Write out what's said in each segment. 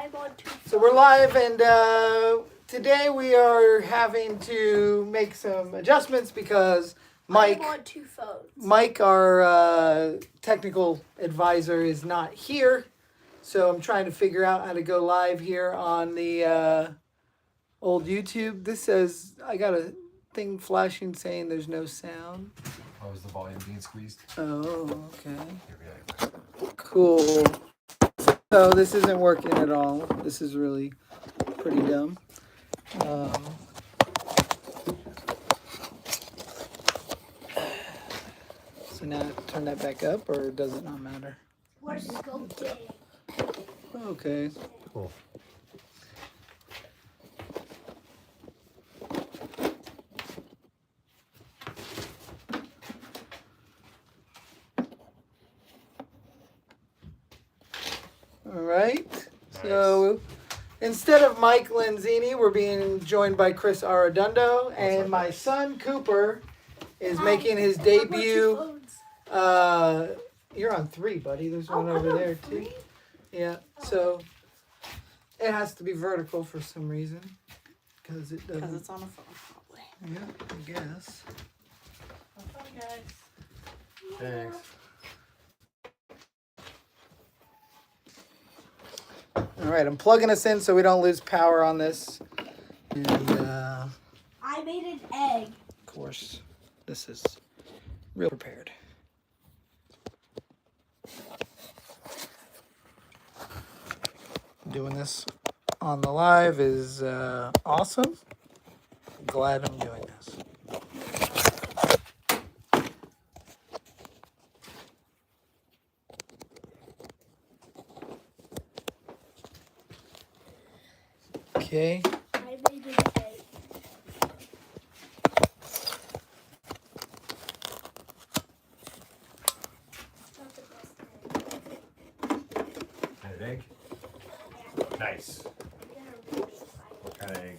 I'm on 2 phones. So we're live, and today we are having to make some adjustments because I'm on 2 phones. Mike, our technical advisor, is not here. So I'm trying to figure out how to go live here on the old YouTube. This says I got a thing flashing saying there's no sound. Oh, is the volume being squeezed? Oh, okay. Here we go. Cool. So this isn't working at all. This is really pretty dumb. So now turn that back up, or does it not matter? We're sculpting. Okay. Cool. All right. Nice. So instead of Mike Lenzini, we're being joined by Chris Arredondo, and my son Cooper is making his debut. You're on 3, buddy. There's one over there too. Yeah. So it has to be vertical for some reason, because it doesn't. Because it's on a phone, probably. Yeah, I guess. Have fun, guys. Thanks. All right, I'm plugging us in so we don't lose power on this. And I made an egg. of course, this is real prepared. Doing this on the live is awesome. Glad I'm doing this. Okay. I made an egg. Not the best egg. An egg? Nice. What kind of egg?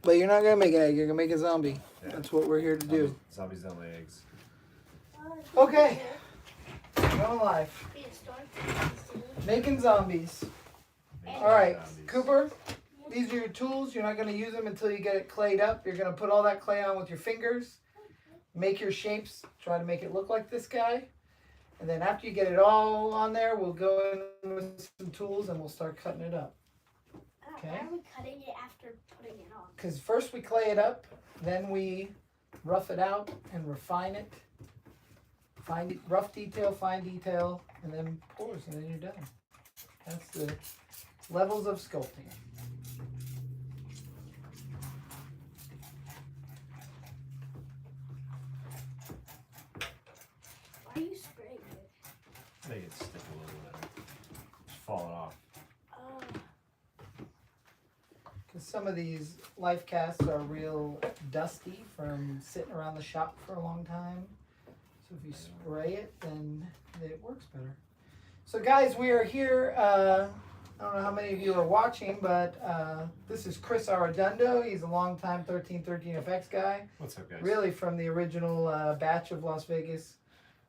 But you're not gonna make an egg. You're gonna make a zombie. Yeah. That's what we're here to do. Zombies don't lay eggs. Okay. Going live. Making zombies. All right, Zombies. Cooper. These are your tools. You're not going to use them until you get it clayed up. You're going to put all that clay on with your fingers. Make your shapes. Try to make it look like this guy. And then after you get it all on there, we'll go in with some tools and we'll start cutting it up. Okay. Why are we cutting it after putting it on? Because first we clay it up, then we rough it out and refine it. Rough detail, fine detail, and then pours, and then you're done. That's the levels of sculpting. Why are you spraying it? Make it stick a little bit. It's falling off. Oh. Because some of these life casts are real dusty from sitting around the shop for a long time. So if you spray it, then it works better. So guys, we are here. I don't know how many of you are watching, but this is Chris Arredondo. He's a longtime 1313 FX guy. What's up, guys? Really from the original batch of Las Vegas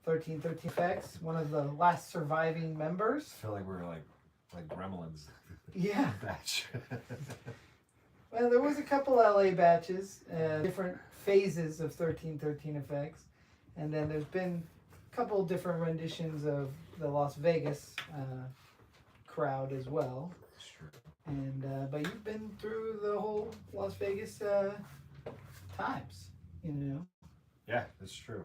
1313 FX. One of the last surviving members. I feel like we're like gremlins. Yeah. Batch. Well, there was a couple LA batches, different phases of 1313 FX. And then there's been a couple different renditions of the Las Vegas crowd as well. Sure. And but you've been through the whole Las Vegas times, you know. Yeah, that's true.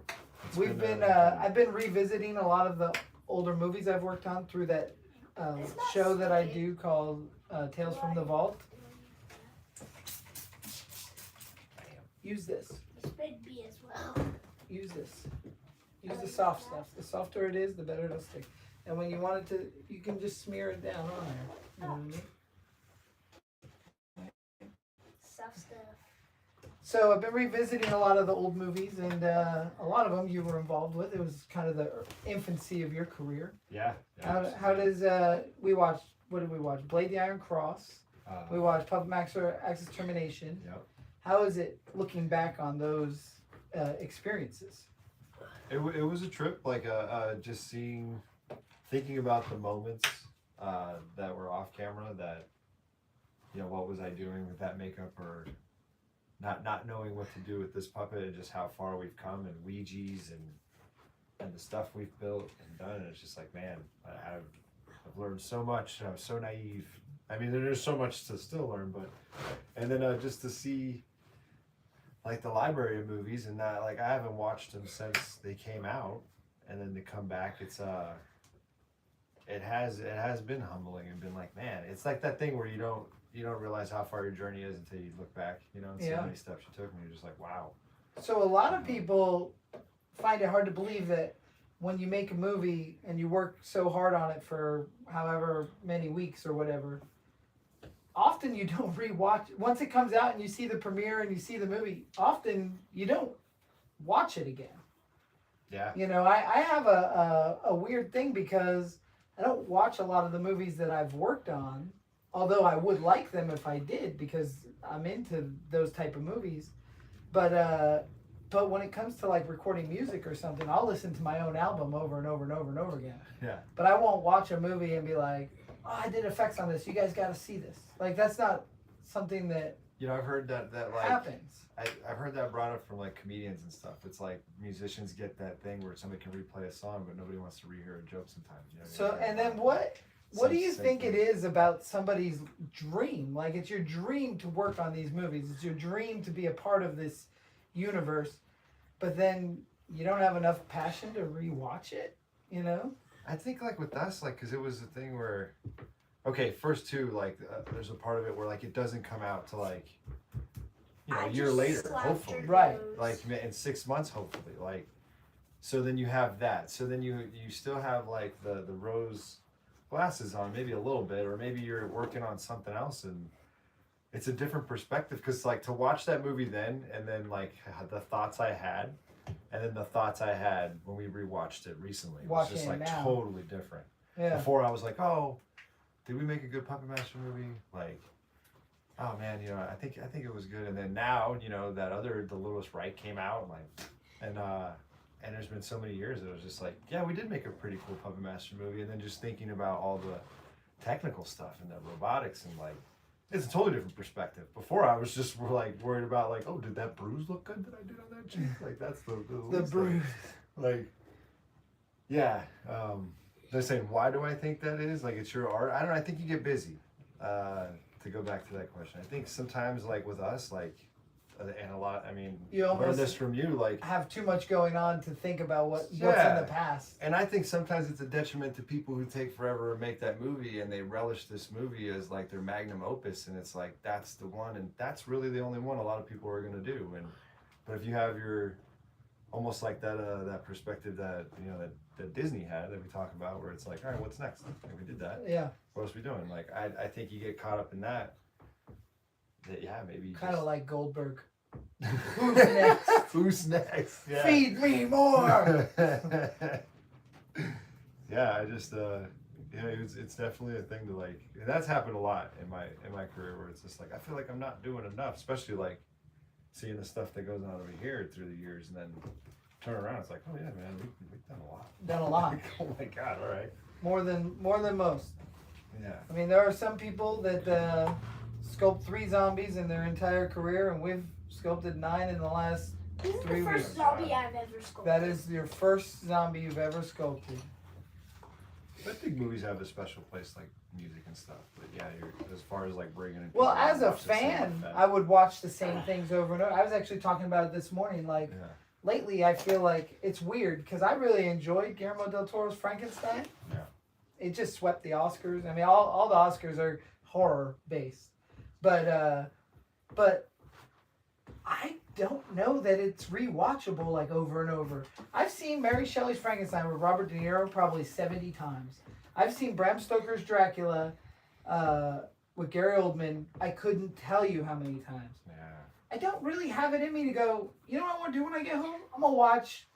We've been I've been revisiting a lot of the older movies I've worked on through that show that I do called Tales from the Vault. Use this. You sprayed me as well. Use this. Use the soft stuff. The softer it is, the better it'll stick. And when you want it to, you can just smear it down on there. You know what I mean? Soft stuff. So I've been revisiting a lot of the old movies, and a lot of them you were involved with. It was kind of the infancy of your career. Yeah. How does we watched? What did we watch? Blade the Iron Cross. We watched Puppet Master Axis Termination. Yep. How is it looking back on those experiences? It was a trip, like just thinking about the moments that were off camera that you know, what was I doing with that makeup, or not knowing what to do with this puppet, and just how far we've come, and Ouija's and the stuff we've built and done. And it's just like, man, I've learned so much. I was so naive. I mean, there's so much to still learn, but and then just to see like the library of movies, and that, like, I haven't watched them since they came out, and then to come back, it's it has been humbling, and been like, man, it's like that thing where you don't realize how far your journey is until you look back, you know, and see how many steps you took, and you're just like, wow. So a lot of people find it hard to believe that when you make a movie and you work so hard on it for however many weeks or whatever, often you don't rewatch. Once it comes out and you see the premiere and you see the movie, often you don't watch it again. Yeah. You know, I have a weird thing because I don't watch a lot of the movies that I've worked on, although I would like them if I did, because I'm into those type of movies. But when it comes to like recording music or something, I'll listen to my own album over and over and over and over again. Yeah. But I won't watch a movie and be like, oh, I did effects on this. You guys got to see this. Like, that's not something that, You know, I've heard that like happens. I've heard that brought up from like comedians and stuff. It's like musicians get that thing where somebody can replay a song, but nobody wants to rehear a joke sometimes. You know what I So, mean? and then what do you Same think thing. it is about somebody's dream? Like, it's your dream to work on these movies. It's your dream to be a part of this universe, but then you don't have enough passion to rewatch it, you know? I think like with us, like, cause it was a thing where, okay, first two, like, there's a part of it where like it doesn't come out to like, you know, I a year just later, slapped hopefully, your Right. nose. like in 6 months, hopefully, like. So then you have that. So then you still have like the rose glasses on, maybe a little bit, or maybe you're working on something else, and it's a different perspective. Cause like to watch that movie then, and then like the thoughts I had, and then the thoughts I had when we rewatched it recently, was Watching just it like now. totally different. Yeah. Before I was like, oh, did we make a good Puppet Master movie? Like, oh man, you know, I think it was good. And then now, you know, the Littlest Reich came out, like, and there's been so many years that it was just like, yeah, we did make a pretty cool Puppet Master movie. And then just thinking about all the technical stuff and the robotics, and like, it's a totally different perspective. Before I was just like worried about like, oh, did that bruise look good that I did on that cheek? Like, that's the least thing. bruise. Like, yeah. They're saying, why do I think that is? Like, it's your art. I don't know. I think you get busy. To go back to that question, I think sometimes, like with us, like, and a lot. I mean, You learn almost this from you. Like, have too much going on to think about what's in Yeah. the past. and I think sometimes it's a detriment to people who take forever to make that movie, and they relish this movie as like their magnum opus, and it's like that's the one, and that's really the only one a lot of people are gonna do. And but if you have your almost like that perspective that, you know, that Disney had, that we talk about, where it's like, all right, what's next? Like, we did that. Yeah. What else are we doing? Like, I think you get caught up in that. That, yeah, maybe you Kind of just... like Goldberg. Who's next? Who's next? Yeah. Feed me more. Yeah, I just yeah, it's definitely a thing to like, and that's happened a lot in my career, where it's just like I feel like I'm not doing enough, especially like seeing the stuff that goes on over here through the years, and then turn around, it's like, oh yeah, man, we've done a lot. Done a lot. Like, oh my god, all right. More than most. Yeah. I mean, there are some people that sculpt 3 zombies in their entire career, and we've sculpted 9 in the last This is 3 the first weeks. zombie I've ever sculpted. That is your first zombie you've ever sculpted. I think movies have a special place, like music and stuff. But yeah, as far as like bringing in. Well, people as to a watch the same fan, effect. I would watch the same things over and over. I was actually talking about it this morning. Like, Yeah. lately, I feel like it's weird because I really enjoyed Guillermo del Toro's Frankenstein. Yeah. It just swept the Oscars. I mean, all the Oscars are horror based, but I don't know that it's rewatchable like over and over. I've seen Mary Shelley's Frankenstein with Robert De Niro probably 70 times. I've seen Bram Stoker's Dracula with Gary Oldman. I couldn't tell you how many times. Yeah. I don't really have it in me to go, you know what I want to do when I get home? I'm going to watch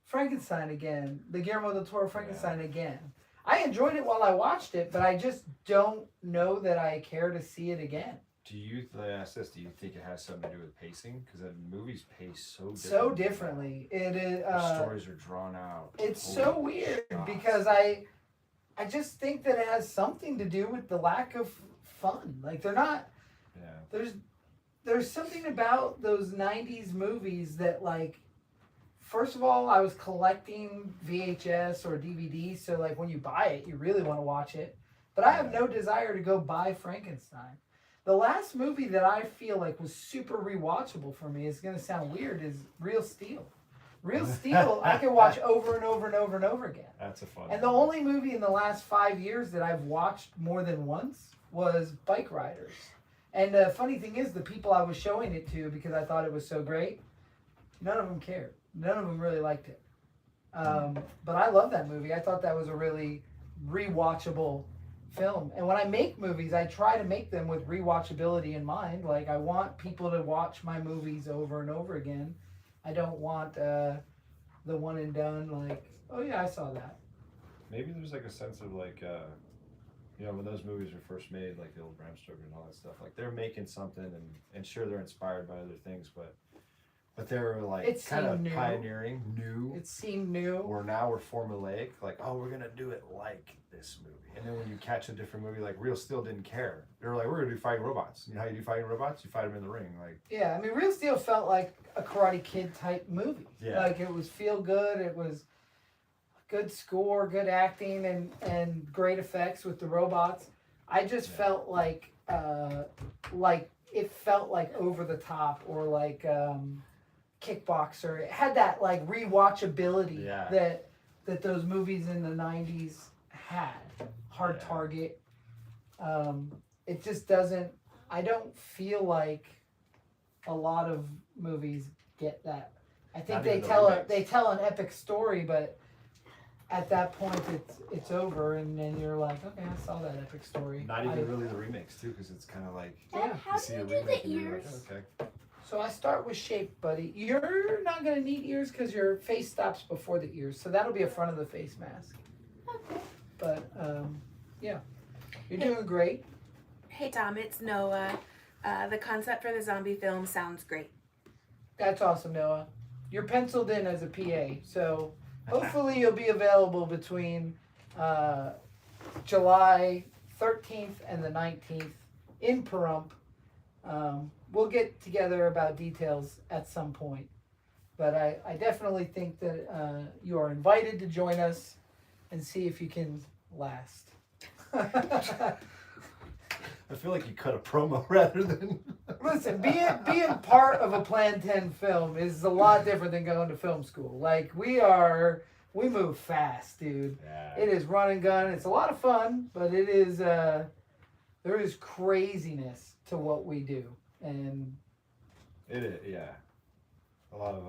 Frankenstein again, the Guillermo del Toro Frankenstein again. I enjoyed it while I watched it, but I just don't know that I care to see it again. Do you, let me ask this, do you think it has something to do with pacing? Because the movies pace so differently. So differently. It is. The stories are drawn out. It's Holy so weird shots. because I I just think that it has something to do with the lack of fun. Like they're not. Yeah. There's something about those 90s movies that, like, first of all, I was collecting VHS or DVD, so like when you buy it, you really want to watch it. But I have no desire to go buy Frankenstein. The last movie that I feel like was super rewatchable for me, is going to sound weird, is Real Steel. Real Steel, I can watch over and over and over and over again. That's a fun And the only movie in the last 5 years that I've watched more than once was Bike Riders. And the funny thing is, the people I was showing it to, because I thought it was so great, none of them cared. None of them really liked it. But I love that movie. I thought that was a really rewatchable film. And when I make movies, I try to make them with rewatchability in mind. Like, I want people to watch my movies over and over again. I don't want the one and done, like, oh yeah, I saw that. Maybe there's like a sense of like, you know, when those movies were first made, like the old Bram Stoker and all that stuff, like they're making something, and sure they're inspired by other things, but they were like kind of pioneering, new. It seemed new. Where now we're formulaic, like, oh, we're gonna do it like this movie. And then when you catch a different movie, like Real Steel didn't care. They were like, we're gonna do fighting robots. You know how you do fighting robots? You fight them in the ring, like. Yeah, I mean, Real Steel felt like a Karate Kid type movie. Yeah. Like, it was feel good. It was good score, good acting, and great effects with the robots. I just felt like it felt like over the top, or like Kickboxer. It had that like rewatchability that those movies in the 90s had. Hard Target. It just doesn't. I don't feel like a lot of movies get that. I think they tell an epic story, but at that point it's over, and then you're like, okay, I saw that epic story. Not even really the remakes too, because it's kind of like Dad, how do you do the ears? Like, okay. So I start with shape, buddy. You're not gonna need ears because your face stops before the ears, so that'll be a front of the face mask. Okay. But yeah, you're doing great. Hey Tom, it's Noah. The concept for the zombie film sounds great. That's awesome, Noah. You're penciled in as a PA, so hopefully you'll be available between July 13th and the 19th in Pahrump. We'll get together about details at some point. But I definitely think that you are invited to join us and see if you can last. I feel like you cut a promo rather than. Listen, being part of a Plan 10 film is a lot different than going to film school. Like, we move fast, dude. Yeah. It is run and gun. It's a lot of fun, but it is there is craziness to what we do, and it is, yeah. A lot of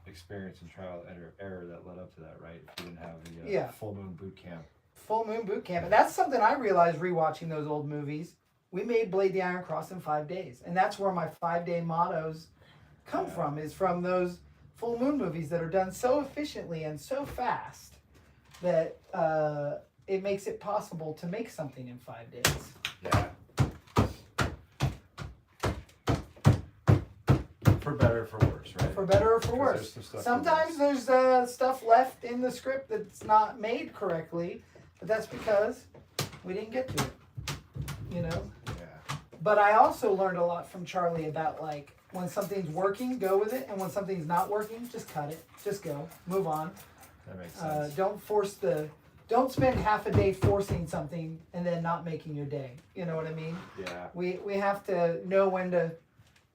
experience and trial and error that led up to that, right? If you didn't have the full moon boot camp. Full Moon Boot Camp. And that's something I realized rewatching those old movies. We made Blade the Iron Cross in 5 days. And that's where my 5-day mottos come from, is from those full moon movies that are done so efficiently and so fast that it makes it possible to make something in 5 days. Yeah. For better or for worse, right? For better or for worse. Sometimes there's stuff left in the script that's not made correctly, but that's because we didn't get to it, you know? Yeah. But I also learned a lot from Charlie about, like, when something's working, go with it, and when something's not working, just cut it. Just go. Move on. That makes sense. Don't spend half a day forcing something and then not making your day. You know what I mean? Yeah. We have to know when to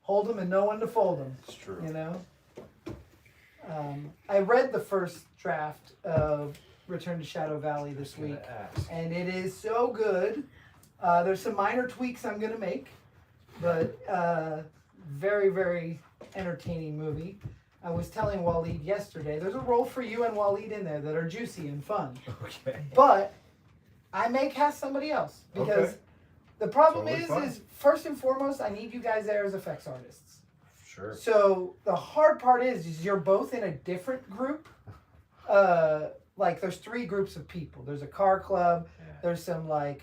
hold them and know when to fold them. It's true. You know? I read the first draft of Return to Shadow Valley this week, and it is so good. There's some minor tweaks I'm going to make, but very, very entertaining movie. I was telling Waleed yesterday, there's a role for you and Waleed in there that are juicy and fun. Okay. But I may cast somebody else, because the problem is first and foremost, I need you guys there as effects artists. Sure. So the hard part is you're both in a different group. Like, there's 3 groups of people. There's a car club. Yeah. There's some like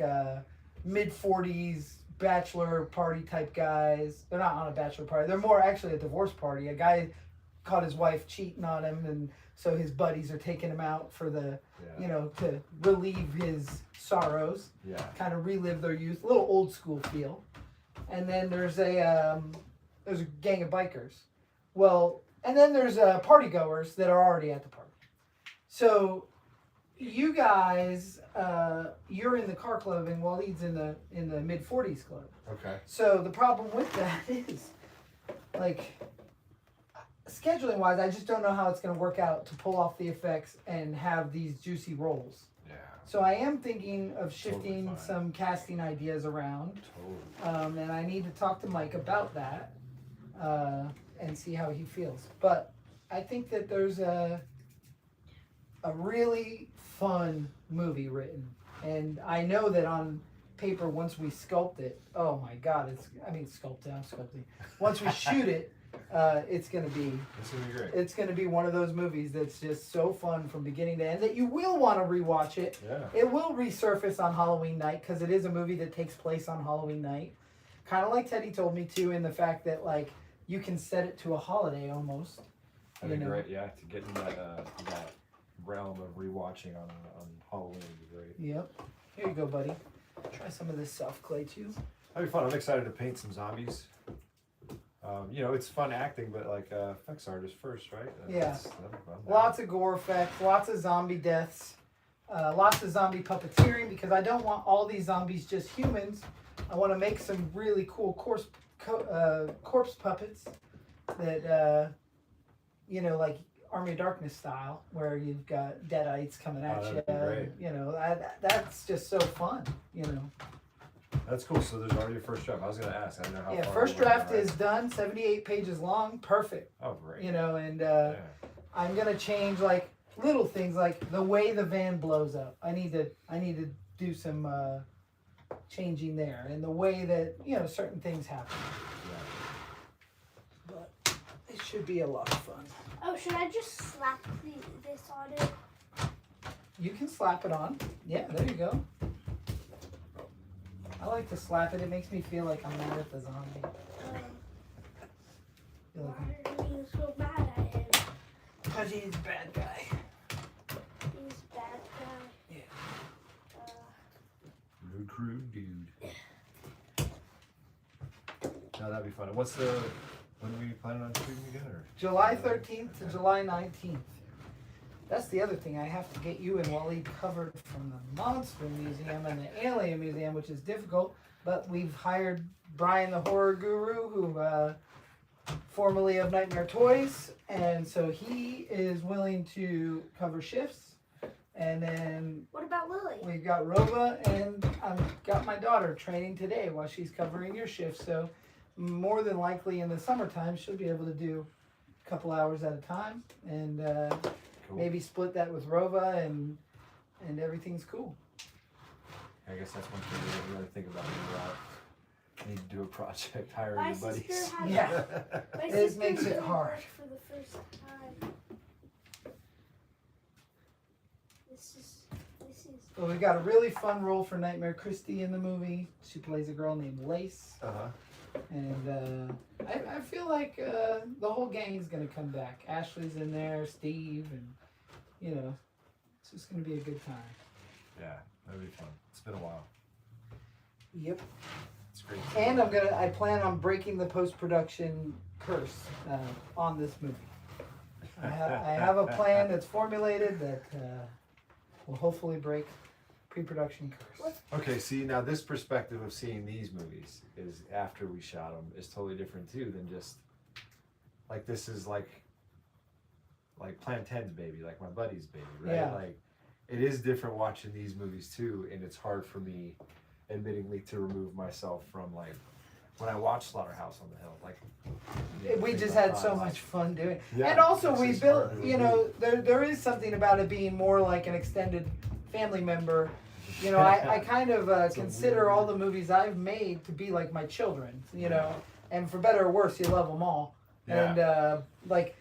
mid-40s bachelor party type guys. They're not on a bachelor party. They're more actually a divorce party. A guy caught his wife cheating on him, and So his buddies are taking him out for the, Yeah. to relieve his sorrows, Yeah. kind of relive their youth, a little old school feel. And then there's a gang of bikers. Well, and then there's party goers that are already at the party. So you guys, you're in the car club and Waleed's in the mid-40s club. Okay. So the problem with that is, like, scheduling wise, I just don't know how it's going to work out to pull off the effects and have these juicy rolls. Yeah. So I am thinking of shifting Totally fine. some casting ideas around, Totally. and I need to talk to Mike about that and see how he feels. But I think that there's a really fun movie written, and I know that on paper once we sculpt it, oh my God, I'm sculpting. Once we shoot it, it's gonna be great. it's gonna be one of those movies that's just so fun from beginning to end that you will want to rewatch it. Yeah. It will resurface on Halloween night because it is a movie that takes place on Halloween night, kind of like Teddy told me too, in the fact that like you can set it to a holiday almost. That'd be know. great. Yeah, to get in that realm of rewatching on Halloween would be great. Yep. Here you go, buddy. Try some of this soft clay too. That'd be fun. I'm excited to paint some zombies. It's fun acting, but like effects artist first, right? Yeah. That'd be fun. Lots of gore effects, lots of zombie deaths, lots of zombie puppeteering because I don't want all these zombies just humans. I want to make some really cool corpse puppets that, like Army of Darkness style, where you've got deadites coming at you. That'd be great. That's just so fun, That's cool. So there's already a first draft. I was gonna ask. I don't know how Yeah, far first we went, draft is done, 78 pages long, perfect. Oh, great. And Yeah. I'm gonna change like little things like the way the van blows up. I need to do some changing there, and the way that certain things happen. But it should be a lot of fun. Oh, should I just slap this on it? You can slap it on. Yeah, there you go. I like to slap it. It makes me feel like I'm mad at the zombie. Feel like Why are you so mad at him? because he's a bad guy. He's a bad guy. Yeah. Rude, crude dude. No, that'd be fun. And when are we planning on shooting again? Or? July 13th to July 19th. That's the other thing. I have to get you and Waleed covered from the Monster Museum and the Alien Museum, which is difficult. But we've hired Brian the Horror Guru, who formerly of Nightmare Toys, and so he is willing to cover shifts. And then What about Lily? we've got Rova, and I've got my daughter training today while she's covering your shift. So more than likely in the summertime, she'll be able to do a couple hours at a time, and Cool. maybe split that with Rova, and everything's cool. I guess that's one thing we didn't really think about when we're out. Need to do a project, hire My your sister buddies. has Yeah. My It sister's makes it doing hard. work for the first time. This is. So we've got a really fun role for Nightmare Christie in the movie. She plays a girl named Lace, and I feel like the whole gang's gonna come back. Ashley's in there, Steve, and it's just gonna be a good time. Yeah, that'd be fun. It's been a while. Yep. It's great. And I plan on breaking the post-production curse on this movie. I have a plan that's formulated that will hopefully break pre-production curse. Okay, see, now this perspective of seeing these movies is after we shot them is totally different too than just like this is like Plan 10's baby, like my buddy's baby, right? Yeah. Like it is different watching these movies too, and it's hard for me, admittingly, to remove myself from like when I watch Slaughterhouse on the Hill. Like We just had so much fun doing it. Yeah, And also it's we just built, hard to there is something about it being more like an extended family member. I kind of It's a consider weird- all the movies I've made to be like my children, and for better or worse, you love them all. Yeah. And like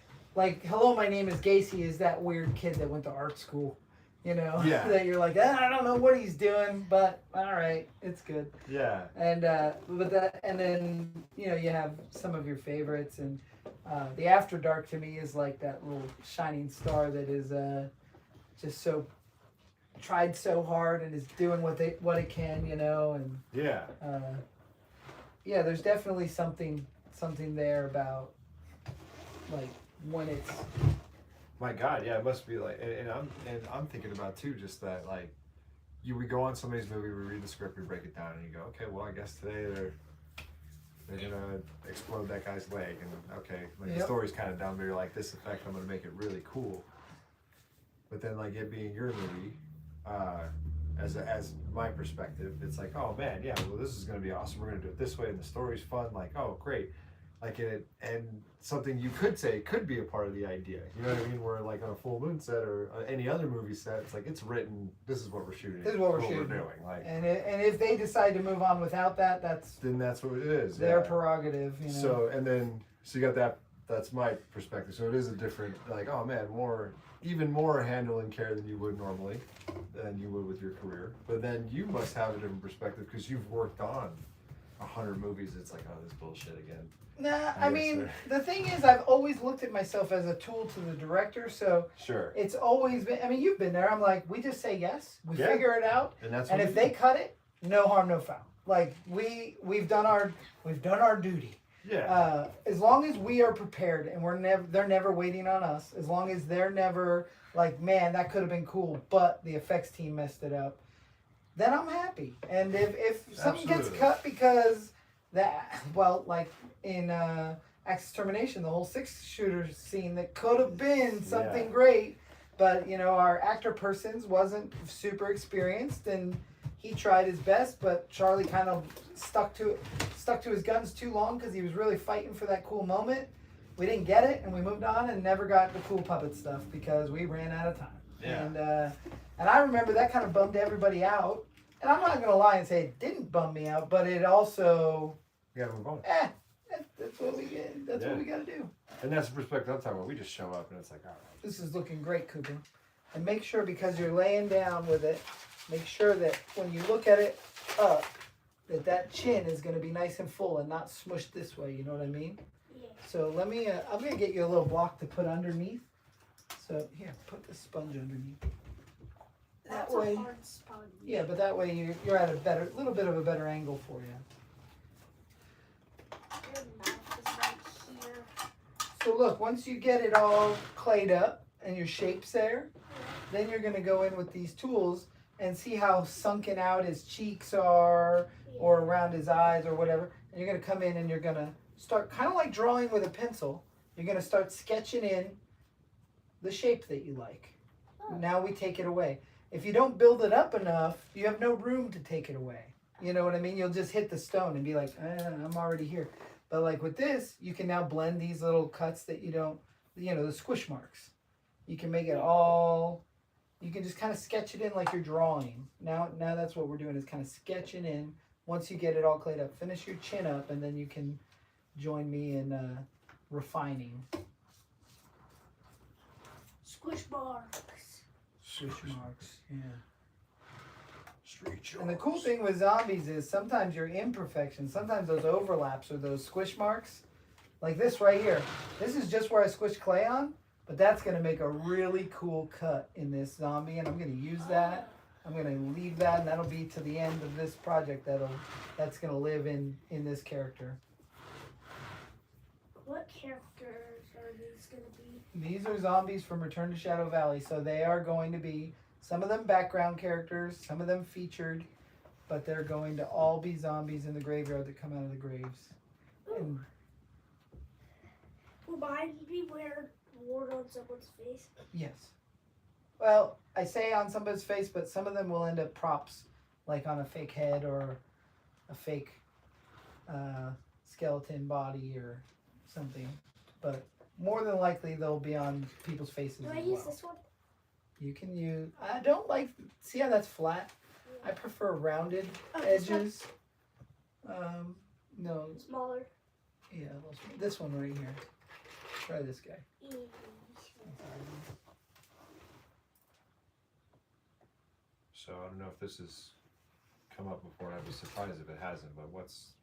Hello, My Name is Gacy is that weird kid that went to art school, Yeah. that you're like, I don't know what he's doing, but all right, it's good. Yeah. And then you have some of your favorites, and The After Dark to me is like that little shining star that is just so tried so hard and is doing what it can, you know, and Yeah. yeah, there's definitely something there about like when it's My God, yeah, it must be like, and I'm thinking about too, just that like, we go on somebody's movie, we read the script, we break it down, and you go, okay, well, I guess today they're gonna explode that guy's leg, and okay, like the story's kind of down, but you're like, this effect, I'm gonna make it really cool. But then like it being your movie, as my perspective, it's like, oh man, yeah, well, this is gonna be awesome. We're gonna do it this way, and the story's fun. Like, oh great. Like and something you could say could be a part of the idea. You know what I mean? Where like on a full moon set or any other movie set, it's like it's written. This is what we're shooting. This is what we're shooting. Doing. Like, and if they decide to move on without that, that's what it is. Their prerogative. You know? So you got that. That's my perspective. So it is a different. Like, oh man, even more handling care than you would normally, than you would with your career. But then you must have a different perspective because you've worked on 100 movies. It's like, oh, this bullshit again. Nah, I mean, the thing is, I've always looked at myself as a tool to the director, so sure, it's always been. I mean, you've been there. I'm like, we just say yes, we figure it out, and if they cut it, no harm, no foul. Like we've done our duty. Yeah. As long as we are prepared, and they're never waiting on us. As long as they're never like, man, that could have been cool, but the effects team messed it up. Then I'm happy. And if something gets cut because that, well, like in Axis Termination, the whole 6-shooter scene that could have been something great, but you know, our actor persons wasn't super experienced, and he tried his best, but Charlie kind of stuck to his guns too long because he was really fighting for that cool moment. We didn't get it, and we moved on and never got the cool puppet stuff because we ran out of time. Yeah. And I remember that kind of bummed everybody out. And I'm not gonna lie and say it didn't bum me out, but it also gotta move on. That's what we get. That's what we gotta do. And that's the perspective I'm talking about. We just show up and it's like, all right. This is looking great, Cooper. And make sure, because you're laying down with it, make sure that when you look at it up, that chin is gonna be nice and full and not smushed this way. You know what I mean? Yeah. So let me. I'm gonna get you a little block to put underneath. So here, put the sponge underneath. That's That way, a hard spot. yeah, but that way you're at a little bit of a better angle for you. Your mouth is right here. So look, once you get it all clayed up and your shape's there, then you're gonna go in with these tools and see how sunken out his cheeks are or around his eyes or whatever. And you're gonna come in and you're gonna start kind of like drawing with a pencil. You're gonna start sketching in the shape that you like. Now we take it away. If you don't build it up enough, you have no room to take it away. You know what I mean? You'll just hit the stone and be like, I'm already here. But like with this, you can now blend these little cuts that you don't, you know, the squish marks. You can make it all, you can just kind of sketch it in like you're drawing. Now that's what we're doing, is kind of sketching in. Once you get it all clayed up, finish your chin up, and then you can join me in refining. Squish marks. Squish marks, yeah. Street show. And the cool thing with zombies is sometimes your imperfections, sometimes those overlaps or those squish marks, like this right here. This is just where I squished clay on, but that's going to make a really cool cut in this zombie, and I'm going to use that. I'm going to leave that, and that'll be to the end of this project. That's going to live in this character. What characters are these going to be? These are zombies from Return to Shadow Valley, so they are going to be, some of them background characters, some of them featured, but they're going to all be zombies in the graveyard that come out of the graves. And Will mine be where ward on someone's face? yes. Well, I say on somebody's face, but some of them will end up props, like on a fake head or a fake skeleton body or something. But more than likely, they'll be on people's faces Do I as use well. this one? You can use. I don't like. See how that's flat? I prefer rounded This one? edges. No. Smaller. Yeah, this one right here. Try this guy. So I don't know if this has come up before. I'd be surprised if it hasn't. But what's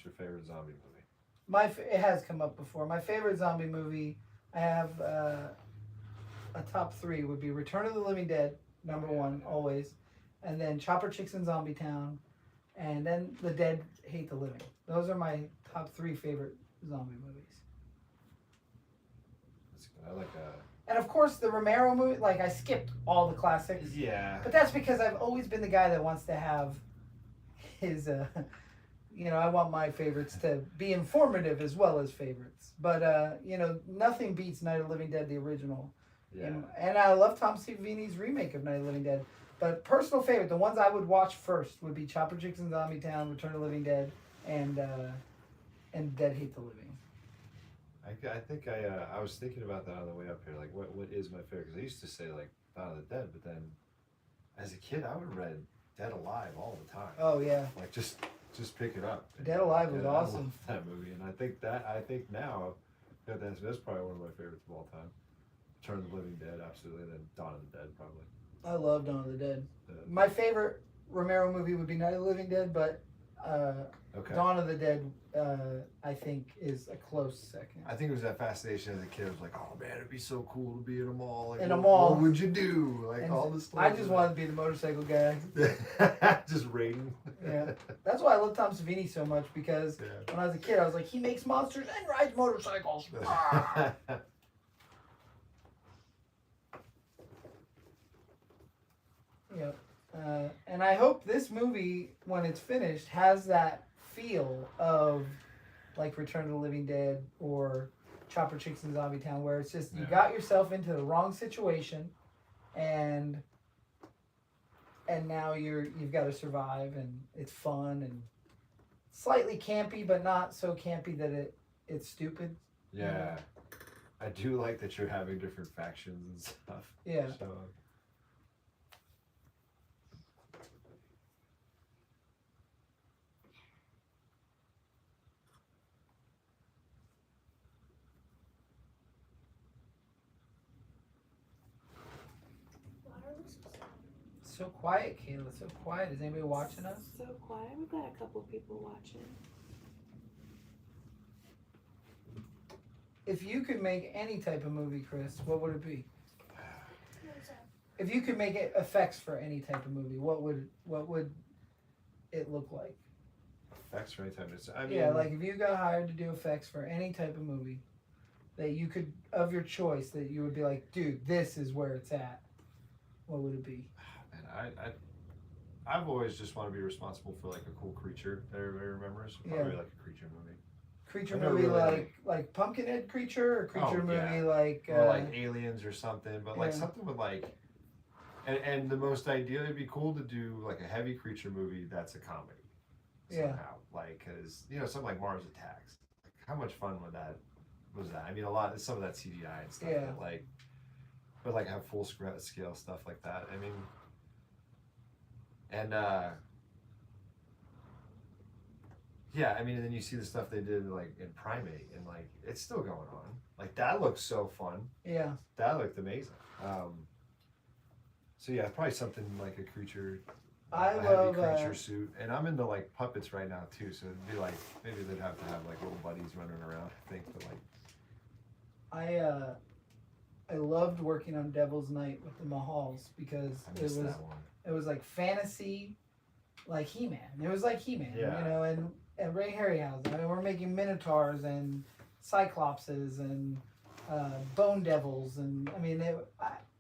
your favorite zombie movie? It has come up before. My favorite zombie movie, I have a top 3 would be Return of the Living Dead, number 1 always, and then Chopper Chicks in Zombie Town, and then The Dead Hate the Living. Those are my top 3 favorite zombie movies. That's good. I like And of course, the Romero movie. Like I skipped all the classics, yeah. but that's because I've always been the guy that wants to have his. I want my favorites to be informative as well as favorites. But nothing beats Night of the Living Dead, the original. Yeah. And I love Tom Savini's remake of Night of the Living Dead. But personal favorite, the ones I would watch first would be Chopper Chicks in Zombie Town, Return of the Living Dead, and Dead Hate the Living. I think I was thinking about that on the way up here. Like, what is my favorite? Because I used to say like Dawn of the Dead, but then as a kid, I would read Dead Alive all the time. Oh yeah, Like just pick it up. Dead Alive was I awesome. love that movie, and I think now that's probably one of my favorites of all time. Return of the Living Dead, absolutely, and then Dawn of the Dead, probably. I love Dawn of the Dead. Uh, My favorite Romero movie would be Night of the Living Dead, but Okay. Dawn of the Dead, I think, is a close second. I think it was that fascination as a kid. I was like, oh man, it'd be so cool to be in a mall. Like, In a mall. What would you do? Like And all this stuff. I just wanted to be the motorcycle guy. just raiding. Yeah. That's why I love Tom Savini so much, because Yeah. when I was a kid, I was like, he makes monsters and rides motorcycles. Ah. Yep. And I hope this movie, when it's finished, has that feel of like Return of the Living Dead or Chopper Chicks in Zombie Town, where it's just you Yeah. got yourself into the wrong situation, and now you've got to survive, and it's fun and slightly campy, but not so campy that it's stupid. Yeah. I do like that you're having different factions and stuff. Yeah. So Why are we so sad? So quiet, Kayla. So quiet. Is anybody watching us? So quiet. We've got a couple people watching. If you could make any type of movie, Chris, what would it be? What is that? If you could make it effects for any type of movie, what would it look like? effects for any time. I mean, Yeah, like if you got hired to do effects for any type of movie that you could, of your choice, that you would be like, dude, this is where it's at. What would it be? man, I've always just want to be responsible for like a cool creature that everybody remembers. Probably like a creature movie. Creature I never movie really like Pumpkinhead creature, or creature Oh, yeah. movie like Or like aliens or something, but like yeah. something with like, and the most ideal, it'd be cool to do like a heavy creature movie that's a comedy Yeah. somehow. Like, cause something like Mars Attacks. Like, how much fun was that? I mean, some of that CGI and stuff. Yeah. But like have full scale stuff like that. I mean, and yeah, I mean, and then you see the stuff they did like in Primate, and like it's still going on. Like that looks so fun. yeah. That looked amazing. So yeah, probably something like a creature, I a love heavy creature suit. And I'm into like puppets right now too. So it'd be like maybe they'd have to have like little buddies running around. I think, but like I loved working on Devil's Night with the Mahals because I missed that one. it was like fantasy, like He-Man. It was like He-Man, Yeah. and Ray Harryhausen. I mean, we're making Minotaurs and Cyclopses and Bone Devils, and I mean,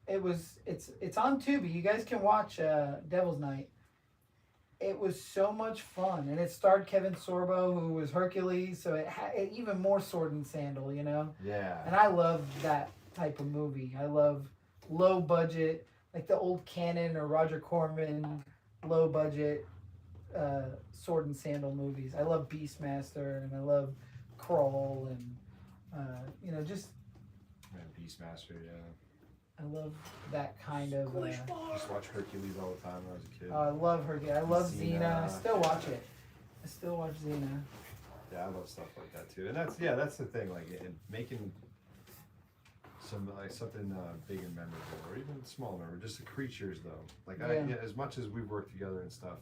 it's on Tubi. You guys can watch Devil's Night. It was so much fun, and it starred Kevin Sorbo, who was Hercules, so it had even more sword and sandal, Yeah. And I love that type of movie. I love low budget, like the old Cannon or Roger Corman, low budget sword and sandal movies. I love Beastmaster, and I love Crawl, and just Man, Beastmaster, yeah. I love that kind of. Squish bar. Just watch Hercules all the time when I was a kid. I love her. I love Xena. I Xena. still watch it. I still watch Xena. Yeah, I love stuff like that too. And that's the thing, like in making something big and memorable, or even small memorable, just the creatures though. Like Yeah. as much as we've worked together and stuff,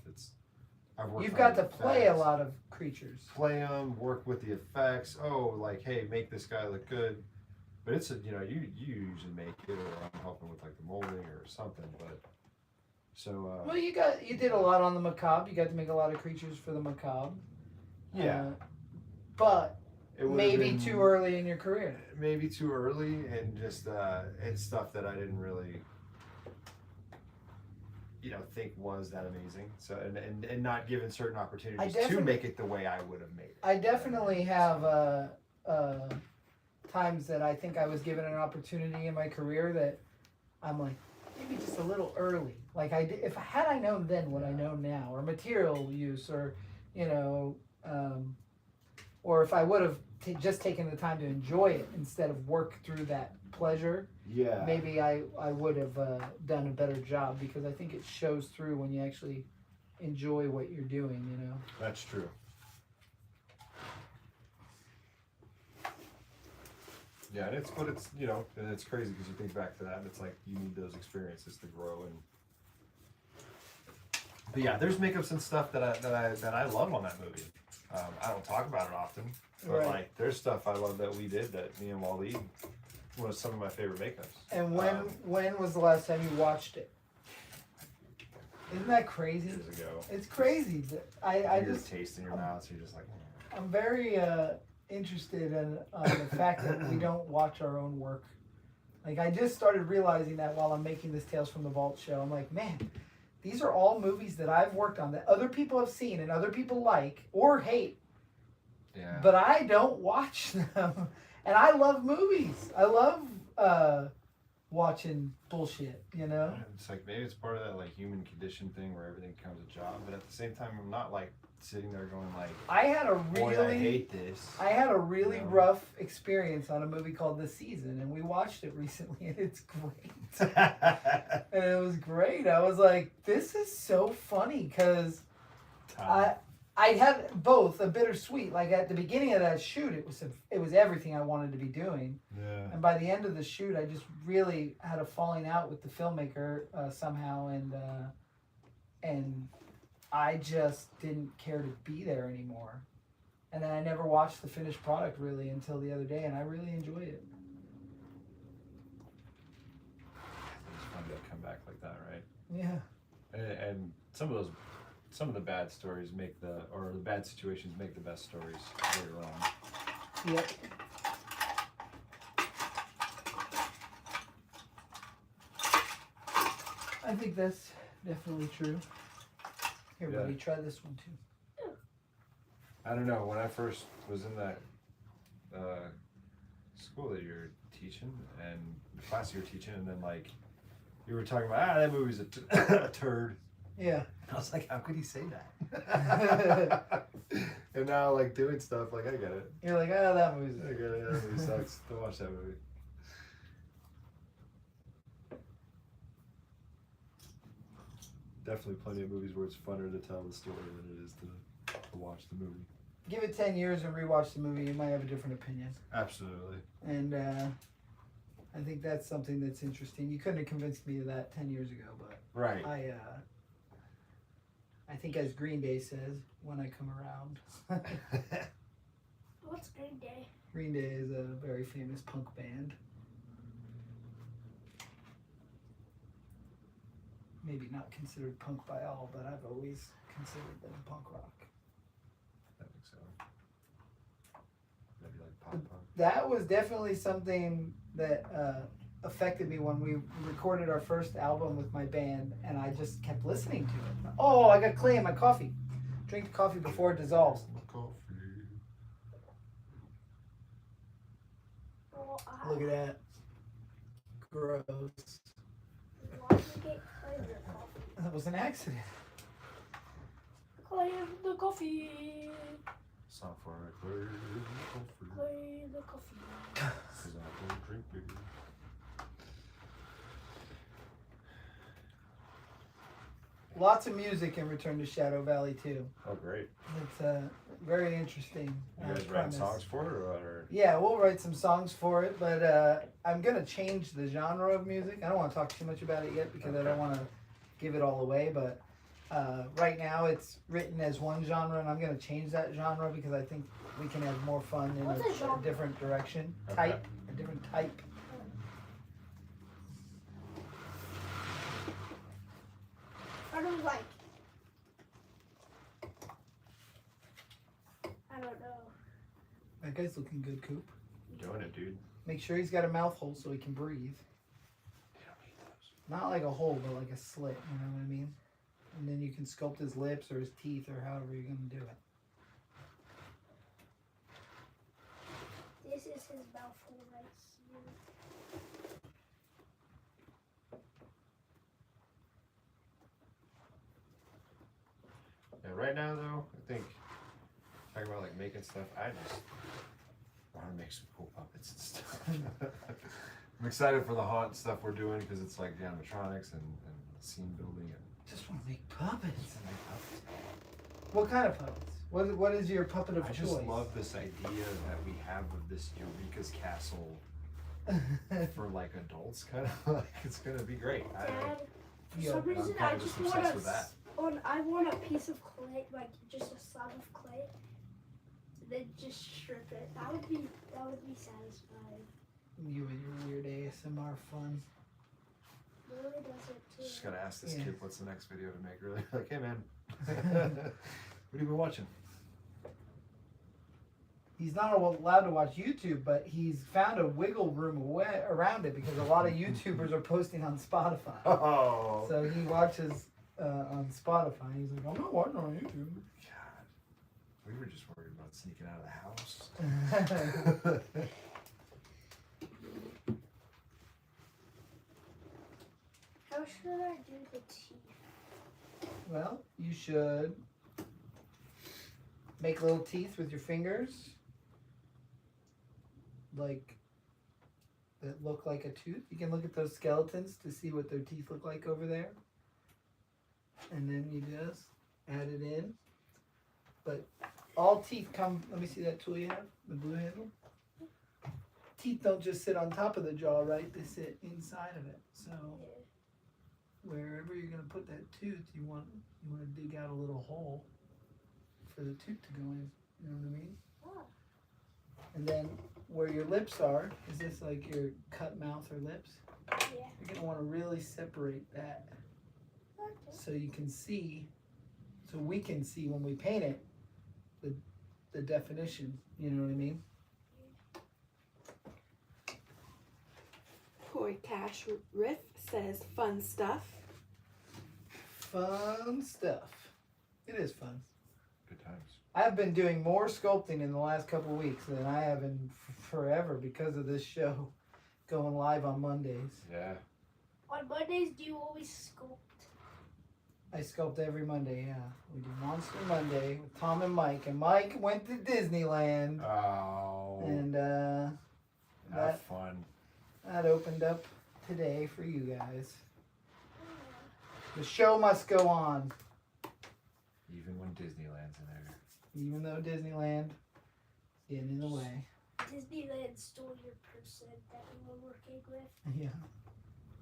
I've worked You've on got the to play a effects, lot of creatures. play them, work with the effects. Oh, like, hey, make this guy look good. But it's a, you usually make it, or I'm helping with like the molding or something. But so Well, you did a lot on the macabre. You got to make a lot of creatures for the macabre. yeah, But it would've maybe been too early in your career. maybe too early, and just it's stuff that I didn't really think was that amazing. So and not given certain opportunities to make it the way I would have made it. I definitely have times that I think I was given an opportunity in my career that I'm like, maybe just a little early. Like had I known then what I know now, or material use, or or if I would have just taken the time to enjoy it instead of work through that pleasure, Yeah. maybe I would have done a better job, because I think it shows through when you actually enjoy what you're doing. That's true. Yeah, and it's and it's crazy because you think back to that, and it's like you need those experiences to grow. But yeah, there's makeups and stuff that I love on that movie. I don't talk about it often, but Right. like there's stuff I love that we did that me and Waleed was some of my favorite makeups. And when was the last time you watched it? Isn't that crazy? Years ago. It's crazy. I Your just taste in your mouth, so you're just like. I'm very interested in the fact that we don't watch our own work. Like, I just started realizing that while I'm making this Tales from the Vault show. I'm like, man, these are all movies that I've worked on that other people have seen and other people like or hate. Yeah. But I don't watch them. And I love movies. I love watching bullshit, It's like maybe it's part of that like human condition thing where everything becomes a job, but at the same time I'm not like sitting there going like, I had a boy, I hate this. really rough experience on a movie called The Season, and we watched it recently, and it's great. And it was great. I was like, this is so funny, because I had both a bittersweet. Like, at the beginning of that shoot, it was everything I wanted to be doing. Yeah. And by the end of the shoot, I just really had a falling out with the filmmaker somehow, and I just didn't care to be there anymore. And then I never watched the finished product really until the other day, and I really enjoyed it. It's fun to come back like that, right? Yeah. And some of the bad stories or the bad situations make the best stories later on. Yep. I think that's definitely true. Here, Yeah. buddy, try this one too. I don't know, when I first was in that school that you're teaching and the class you're teaching, and then like you were talking about that movie's a turd. Yeah. I was like, how could he say that? And now like doing stuff like I get it. You're like, oh, that movie's. I get it. That movie sucks. Don't watch that movie. Definitely plenty of movies where it's funner to tell the story than it is to watch the movie. Give it 10 years and rewatch the movie, you might have a different opinion. Absolutely. And I think that's something that's interesting. You couldn't have convinced me of that 10 years ago, but Right. I think, as Green Day says, when I come around. What's Green Day? Green Day is a very famous punk band. Maybe not considered punk by all, but I've always considered them punk rock. I think so. Maybe like pop punk. That was definitely something that affected me when we recorded our first album with my band, and I just kept listening to it. Oh, I got clay in my coffee. Drink the coffee before it dissolves. Well, Look at that. Gross. why did you get clay in your coffee? That was an accident. Clay in the coffee. Song for a clear coffee. Clay in the coffee. 'Cause I don't drink beer. Lots of music in Return to Shadow Valley too. Oh, great. It's very interesting. You guys writing premise. songs for it or? Yeah, we'll write some songs for it, but I'm gonna change the genre of music. I don't want to talk too much about it yet because I don't want to give it all away. But Right now it's written as one genre, and I'm going to change that genre because I think we can have more fun in What's a a genre? different direction. Okay. A different type. I don't like. I don't know. That guy's looking good, Coop. Doing it, dude. Make sure he's got a mouth hole so he can breathe. You don't need those. Not like a hole, but like a slit, you know what I mean? And then you can sculpt his lips or his teeth or however you're going to do it. This is his mouth hole right here. Yeah, right now though, I think talking about like making stuff, I just want to make some cool puppets and stuff. I'm excited for the haunt stuff we're doing because it's like the animatronics and scene building and Just want to make puppets. make puppets. What kind of puppets? What is your puppet of I choice? just love this idea that we have of this Eureka's castle for like adults, kind of like it's gonna be great. Dad, for Yeah, some I'm reason I kinda just just want obsessed with that. I want a piece of clay, like just a slab of clay, then just strip it. That would be satisfying. You and your weird ASMR fun. Lily does it too. Just gotta ask this Yeah. kid what's the next video to make. Really, like, hey man, what have you been watching? He's not allowed to watch YouTube, but he's found a wiggle room around it because a lot of YouTubers are posting on Spotify. Oh, So he watches on Spotify. He's like, I'm not watching on YouTube. God, we were just worried about sneaking out of the house. How should I do the teeth? Well, you should make little teeth with your fingers, like that look like a tooth. You can look at those skeletons to see what their teeth look like over there, and then you just add it in. But all teeth come. Let me see that tool you have, the blue handle. Teeth don't just sit on top of the jaw, right? They sit inside of it. So wherever you're gonna put that tooth, you want to dig out a little hole for the tooth to go in. You know what I mean? Oh. And then where your lips are, is this like your cut mouth or lips? Yeah. You're gonna want to really separate that Okay. so you can see, so we can see when we paint it, the definition. You know what I mean? Corey Cash Riff says fun stuff. Fun stuff. It is fun. Good times. I've been doing more sculpting in the last couple of weeks than I have in forever because of this show going live on Mondays. Yeah. On Mondays, do you always sculpt? I sculpt every Monday, yeah. We do Monster Monday with Tom and Mike. And Mike went to Disneyland. Oh, And have fun. that opened up today for you guys. The show must go on. Even when Disneyland's in there. Even though Disneyland is getting in the way. Disneyland stole your person that you were working with. Yeah.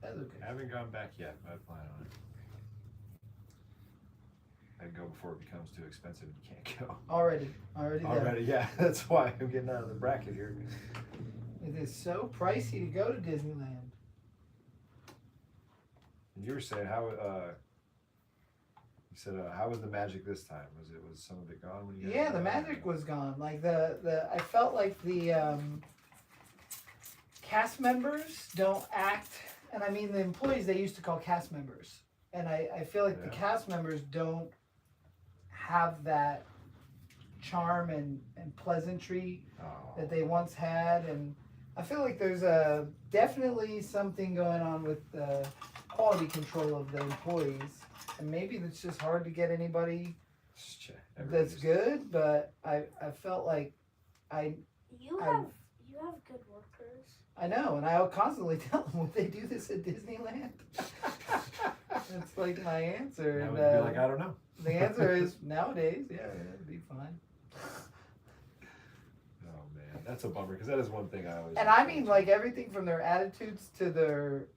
That's okay. I haven't gone back yet, but I plan on it. I'd go before it becomes too expensive and you can't go. Already there. Already, yeah. That's why I'm getting out of the bracket here. It is so pricey to go to Disneyland. And you were saying how you said how was the magic this time? Was some of it gone when you guys Yeah, were the there? magic was gone. Like the I felt like the cast members don't act, and I mean the employees they used to call cast members, and I feel like the Yeah. cast members don't have that charm and pleasantry Oh. that they once had, and I feel like there's definitely something going on with the quality control of the employees, and maybe it's just hard to get anybody that's good, but I felt like You I- have good workers. I know, and I'll constantly tell them, would they do this at Disneyland? That's like my answer. I And, would be like, I don't know. the answer is nowadays, yeah, it'd be fine. Oh man, that's a bummer because that is one thing I always. And I mean, like everything from their attitudes to their,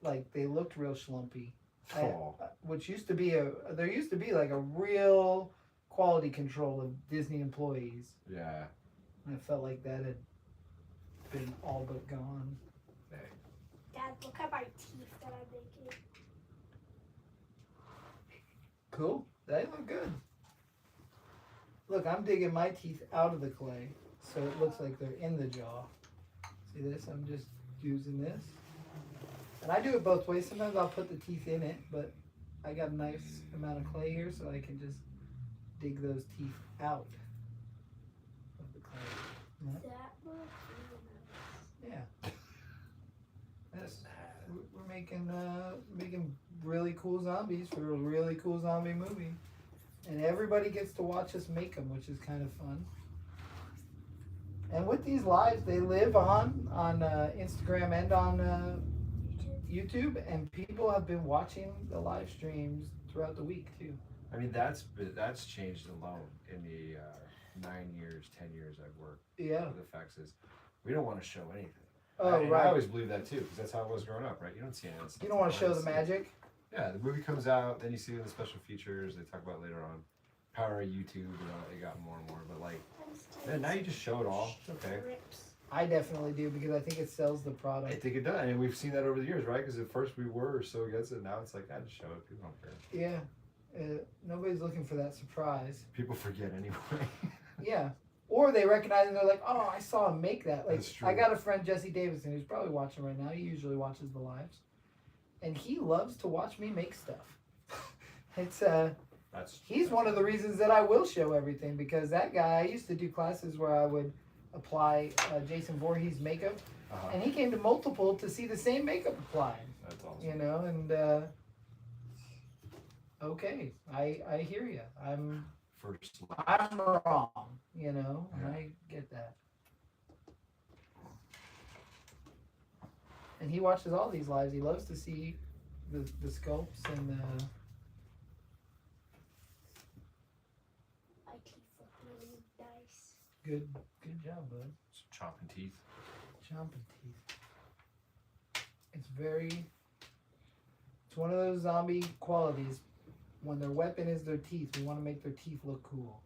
like they looked real schlumpy. Oh. Which used to be there used to be like a real quality control of Disney employees. Yeah. And I felt like that had been all but gone. Hey. Dad, look at my teeth that I'm making. Cool. They look good. Look, I'm digging my teeth out of the clay, so it looks like they're in the jaw. See this? I'm just using this. And I do it both ways. Sometimes I'll put the teeth in it, but I got a nice amount of clay here, so I can just dig those teeth out of the clay. That looks really nice. Yeah. Yes. We're making really cool zombies for a really cool zombie movie. And everybody gets to watch us make them, which is kind of fun. And with these lives, they live on Instagram and on YouTube, and people have been watching the live streams throughout the week too. I mean, that's changed alone in the 9 years, 10 years I've worked Yeah. with effects. Is we don't want to show anything. Oh, And right. I always believe that too, because that's how it was growing up, right? You don't see anything. You don't want to show the magic. Yeah, the movie comes out, then you see the special features. They talk about later on. Power of YouTube, it got more and more. But like, man, now you just show it all. It's okay. I definitely do because I think it sells the I product. think it does, and we've seen that over the years, right? Because at first we were so against it, now it's like, I just show it. People don't care. Yeah. Nobody's looking for that surprise. People forget anyway. Yeah. Or they recognize and they're like, oh, I saw him make that. Like, That's true. I got a friend, Jesse Davidson, who's probably watching right now. He usually watches the lives. And he loves to watch me make stuff. He's one of the reasons that I will show everything, because that guy, I used to do classes where I would apply Jason Voorhees makeup, and he came to multiple to see the same makeup applied. That's awesome. You know, and okay, I hear you. I'm wrong, you know, and I get that. And he watches all these lives. He loves to see the sculpts and the. My teeth look really nice. Good job, bud. Some chopping teeth. Chomping teeth. It's one of those zombie qualities. When their weapon is their teeth, we want to make their teeth look cool.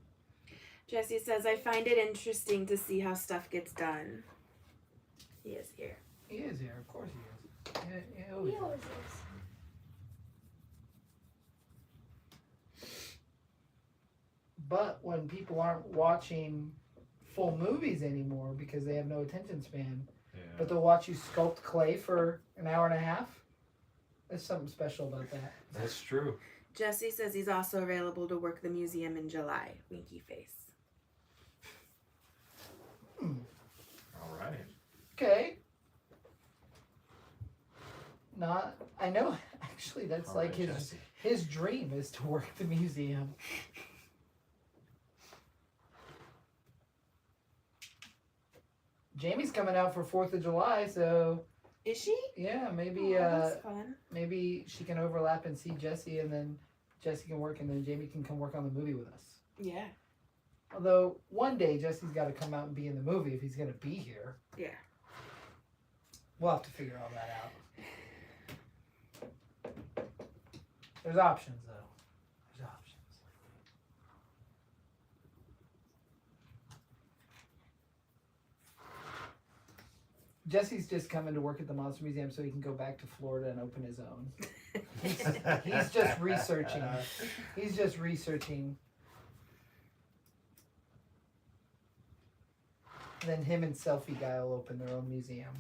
Jesse says, I find it interesting to see how stuff gets done. He is here. He is here, of course he is. Yeah, He always always is. But when people aren't watching full movies anymore because they have no attention span, but they'll watch you sculpt clay for an hour and a half, there's something special about that. That's true. Jesse says he's also available to work the museum in July. Winky face. All right. Okay. I know, actually, that's All like right, Jesse. his dream is to work the museum. Jamie's coming out for 4th of July, so Is she? yeah, maybe That's fun. maybe she can overlap and see Jesse, and then Jesse can work, and then Jamie can come work on the movie with us. Yeah. Although one day Jesse's got to come out and be in the movie if he's gonna be here. Yeah. We'll have to figure all that out. There's options, though. There's options. Jesse's just coming to work at the Monster Museum so he can go back to Florida and open his own. He's just researching. He's just researching. And then him and Selfie Guy will open their own museum.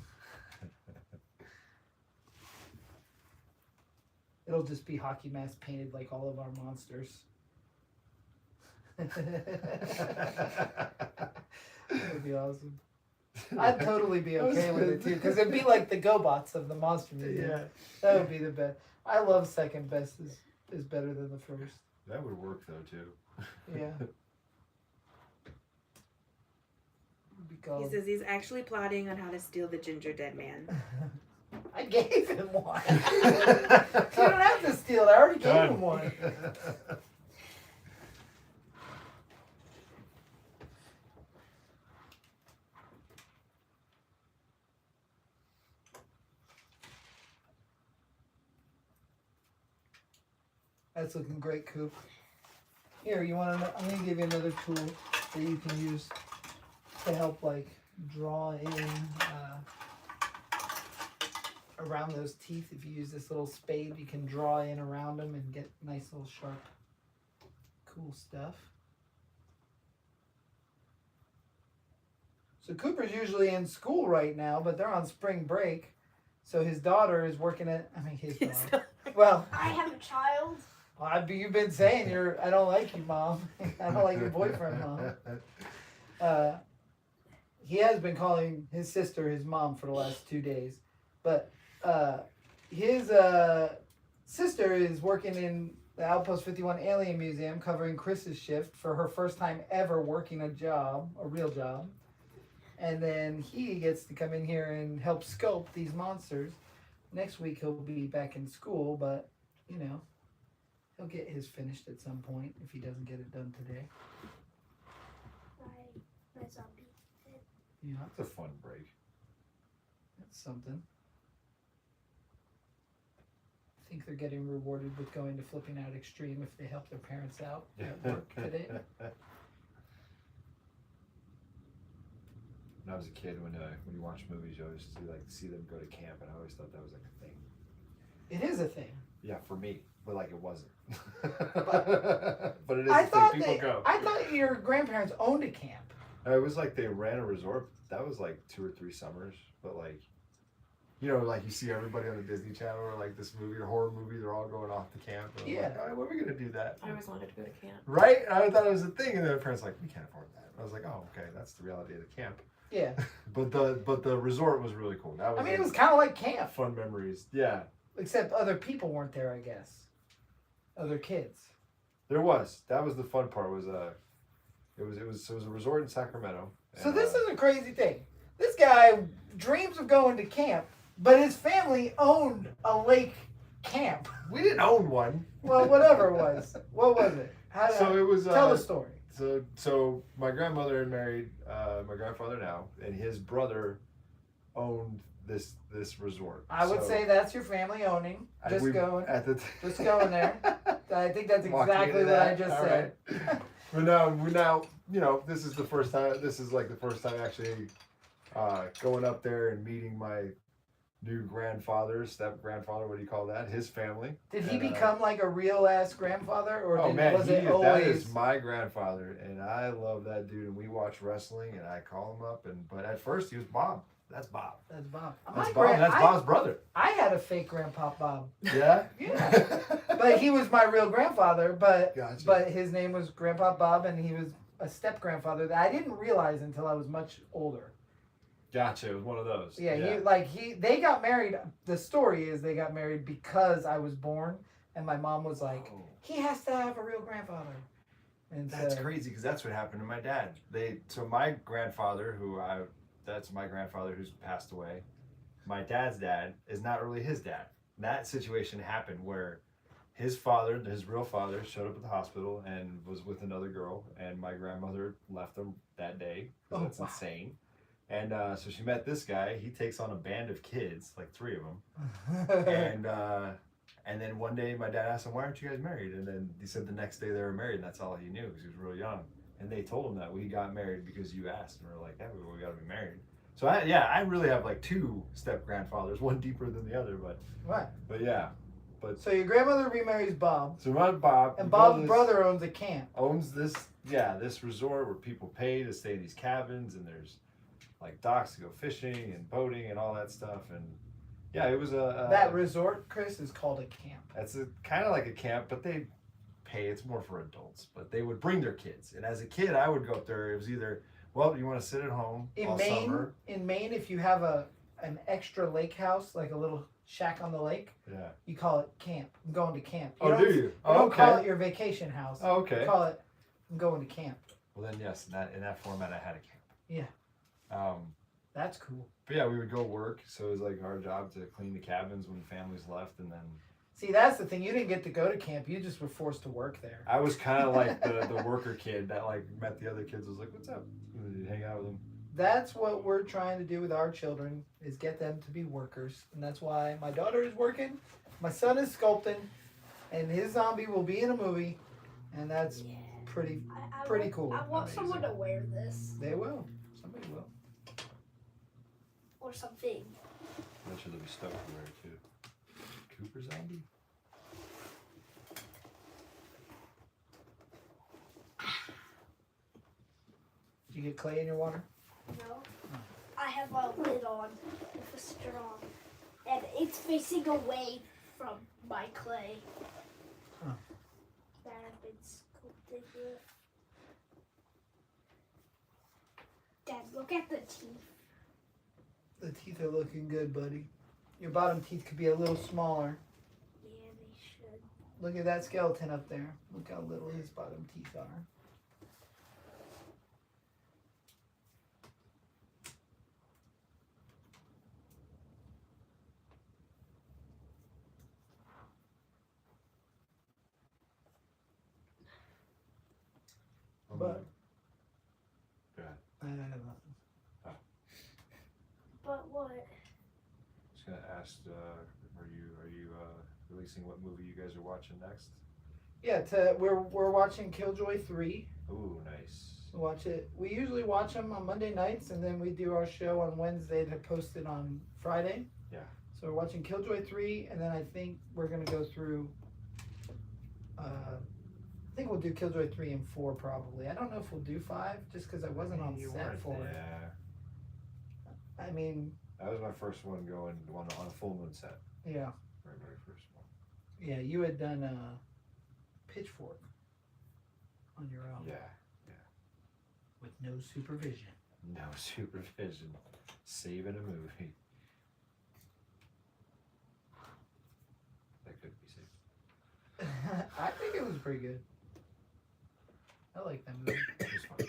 It'll just be hockey masks painted like all of our monsters. That would be awesome. I'd totally be okay with it too, because it'd be like the GoBots of the Monster Museum. Yeah. That would be the best. I love second best is better than the first. That would work though too. Yeah. It'd be He called- says he's actually plotting on how to steal the ginger dead man. I gave him one. You don't have to steal it. I already gave him one. That's looking great, Coop. Here, you want to? I'm gonna give you another tool that you can use to help, like, draw in around those teeth. If you use this little spade, you can draw in around them and get nice little sharp, cool stuff. So Cooper's usually in school right now, but they're on spring break. So his daughter is working at, his daughter. Well, I have a child. you've been saying I don't like you, Mom. I don't like your boyfriend, Mom. He has been calling his sister his mom for the last 2 days. But his sister is working in the Outpost 51 Alien Museum covering Chris's shift for her first time ever working a real job. And then he gets to come in here and help sculpt these monsters. Next week he'll be back in school, but, he'll get his finished at some point if he doesn't get it done today. My zombie. Yeah, That's a fun break. that's something. I think they're getting rewarded with going to Flipping Out Extreme if they help their parents out at work today. When I was a kid, when you watch movies, you always see them go to camp, and I always thought that was like a thing. It is a thing. Yeah, for me, but like it wasn't. But it is I a thing. thought People go. I thought your grandparents owned a camp. No, it was like they ran a resort. That was like 2 or 3 summers, but like, like you see everybody on the Disney Channel or like this movie or horror movie, they're all going off to camp. And I'm like, all right, when are we gonna do that? I always wanted to go to camp. Right? And I thought it was a thing, and then my parents were like, we can't afford that. I was like, oh, okay, that's the reality of the camp. Yeah. But the resort was really cool. That was It was kind of like camp, fun memories. Yeah, except other people weren't there, I guess. Other kids. there was. That was the fun part. It was a resort in Sacramento. So and, this is a crazy thing. This guy dreams of going to camp, but his family owned a lake camp. we didn't own one. Well, whatever it was. What was it? So it was. Tell the story. So my grandmother had married my grandfather now, and his brother owned this resort. I would say that's your family owning. Just going there. I think that's exactly what I just said. Right. We're now, this is the first time. This is like the first time actually going up there and meeting my new step grandfather. What do you call that? His family. Did he become like a real ass grandfather, or was it that always? is my grandfather, and I love that dude. And we watch wrestling, and I call him up, but at first he was Bob. That's Bob. That's Bob. That's Bob. That's Bob's brother. I had a fake grandpa Bob. Yeah. Yeah. But he was my real grandfather. But Gotcha. but his name was Grandpa Bob, and he was a step grandfather that I didn't realize until I was much older. Gotcha. It was one of those. Yeah. They got married. The story is they got married because I was born, and my mom was like, he has to have a real grandfather. And That's crazy because that's what happened to my dad. So my grandfather, that's my grandfather who's passed away. My dad's dad is not really his dad. That situation happened where his father, his real father, showed up at the hospital and was with another girl, and my grandmother left him that day. That's insane. And so she met this guy. He takes on a band of kids, like 3 of them. And then one day my dad asked him, why aren't you guys married? And then he said the next day they were married, and that's all he knew because he was real young. And they told him that we got married because you asked, and we're like, yeah, we got to be married. So I really have like 2 step grandfathers, one deeper than the other, but Right. But yeah, So your grandmother remarries Bob. So my Bob and Bob's brother owns a camp. Owns this resort where people pay to stay in these cabins, and there's like docks to go fishing and boating and all that stuff. And yeah, it was that resort, Chris, is called a camp. That's kind of like a camp, but they pay. It's more for adults, but they would bring their kids. And as a kid, I would go up there. It was either, well, you want to sit at home all summer. In Maine, if you have an extra lake house, like a little shack on the lake, you call it camp. I'm going to camp. Do you? You don't call it your vacation house. Oh, okay. You call it, I'm going to camp. Well, then yes, in that format, I had a camp. Yeah. That's cool. But yeah, we would go work, so it was like our job to clean the cabins when the families left, and then. See, that's the thing. You didn't get to go to camp. You just were forced to work there. I was kind of like the worker kid that like met the other kids. Was like, "What's up?" And you'd hang out with them. That's what we're trying to do with our children, is get them to be workers, and that's why my daughter is working, my son is sculpting, and his zombie will be in a movie, and that's Yeah. pretty I pretty want, cool. I want someone to wear this They will. Somebody will. or something. Eventually they'll be stuck to wear it too. Cooper zombie? Did you get clay in your water? No. I have a lid on with a straw, and it's facing away from my clay Huh. that I've been sculpting with. Dad, look at the teeth. The teeth are looking good, buddy. Your bottom teeth could be a little smaller. Yeah, they should. Look at that skeleton up there. Look how little his bottom teeth are. But Go ahead. I have nothing. But what? Just gonna ask, are you releasing what movie you guys are watching next? Yeah, we're watching Killjoy 3. Ooh, nice. Watch it. We usually watch them on Monday nights, and then we do our show on Wednesday to post it on Friday. Yeah. So we're watching Killjoy 3, and then I think we're gonna go through. I think we'll do Killjoy 3 and 4 probably. I don't know if we'll do 5, just because I wasn't on You set weren't for it. there. I mean, That was my first one going on a full moon set. yeah, Very first one. yeah. You had done Pitchfork on your own Yeah. with no supervision. No supervision. Saving a movie. That couldn't be saved. I think it was pretty good. I like that movie. It was fun.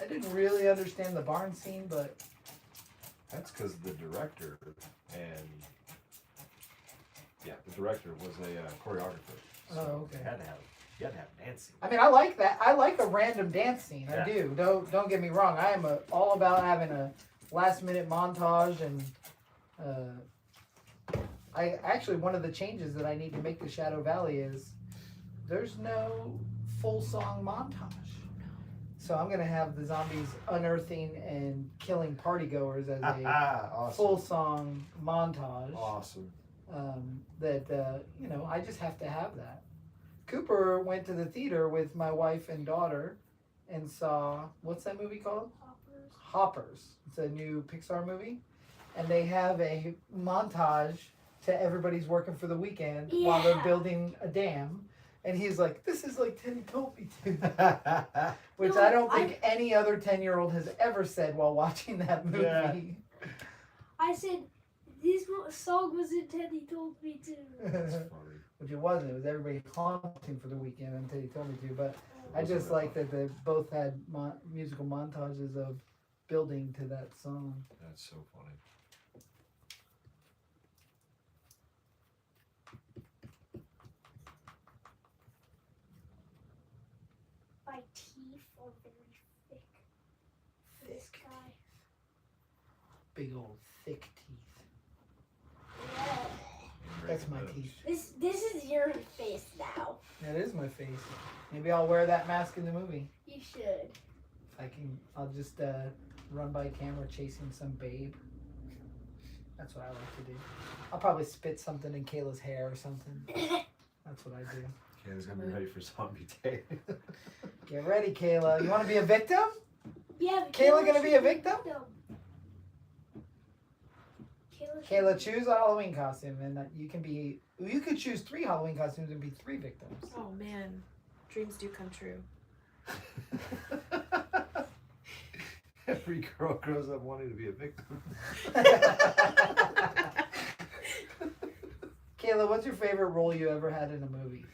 I didn't really understand the barn scene, but That's because the director and the director was a choreographer. So Oh, okay. You had to have dancing. I mean, I like that. I like a random dance scene. I Yeah. do. Don't get me wrong. I am all about having a last minute montage, and I actually one of the changes that I need to make to Shadow Valley is there's no full song montage. So I'm gonna have the zombies unearthing and killing partygoers as a Awesome. full song montage. Awesome. I just have to have that. Cooper went to the theater with my wife and daughter and saw, what's that movie called? Hoppers. Hoppers. It's a new Pixar movie. And they have a montage to everybody's working for the weekend while they're Yeah. building a dam. And he's like, this is like Teddy told me to. Which No, I don't think any other 10-year-old has ever said while watching that movie. Yeah. I said, this song was intended, he told me to. That's funny. Which it wasn't. It was everybody haunting for the weekend until he told me to. But I Wasn't just it? like that they both had musical montages of building to that song. That's so funny. My teeth are very thick for this guy. Big old thick teeth. Yeah. That's my Random teeth. This is your face now. That is my face. Maybe I'll wear that mask in the movie. You should. If I can, I'll just run by camera chasing some babe. That's what I like to do. I'll probably spit something in Kayla's hair or something. That's what I do. Kayla's gonna be ready for zombie day. Get ready, Kayla. You want to be a victim? Yeah. Kayla gonna be a victim? Kayla, should- choose a Halloween costume, and you could choose 3 Halloween costumes and be 3 victims. Oh man, dreams do come true. Every girl grows up wanting to be a victim. Kayla, what's your favorite role you ever had in a movie?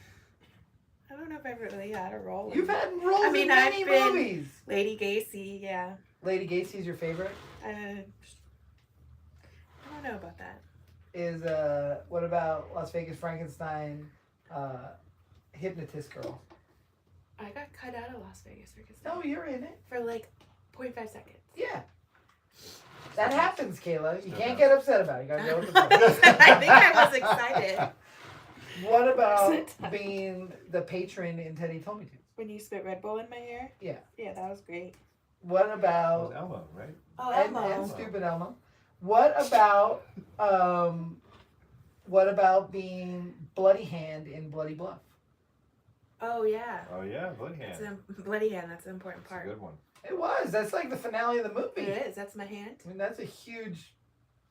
I don't know if I've really had a role. You've had roles I mean, in many I've been- movies. Lady Gacy, yeah. Lady Gacy's your favorite? I don't know about that. Is what about Las Vegas Frankenstein, Hypnotist Girl? I got cut out of Las Vegas No, you're in it. for like 0.5 seconds. Yeah. That happens, Kayla. You Still can't does. get upset about it. You gotta go with the flow. I think I was excited. What about Time. being the patron in Teddy Told Me To? When you spit Red Bull in my hair? Yeah. Yeah, that was great. What That was about Elmo, right? Oh, and Elmo. Stupid Elmo? What about being Bloody Hand in Bloody Bluff? Oh, yeah. Oh yeah, Bloody That's Hand. Bloody hand, that's an important That's a part. good one. It was. That's like the finale of the movie. It is, that's my hand. I mean, that's a huge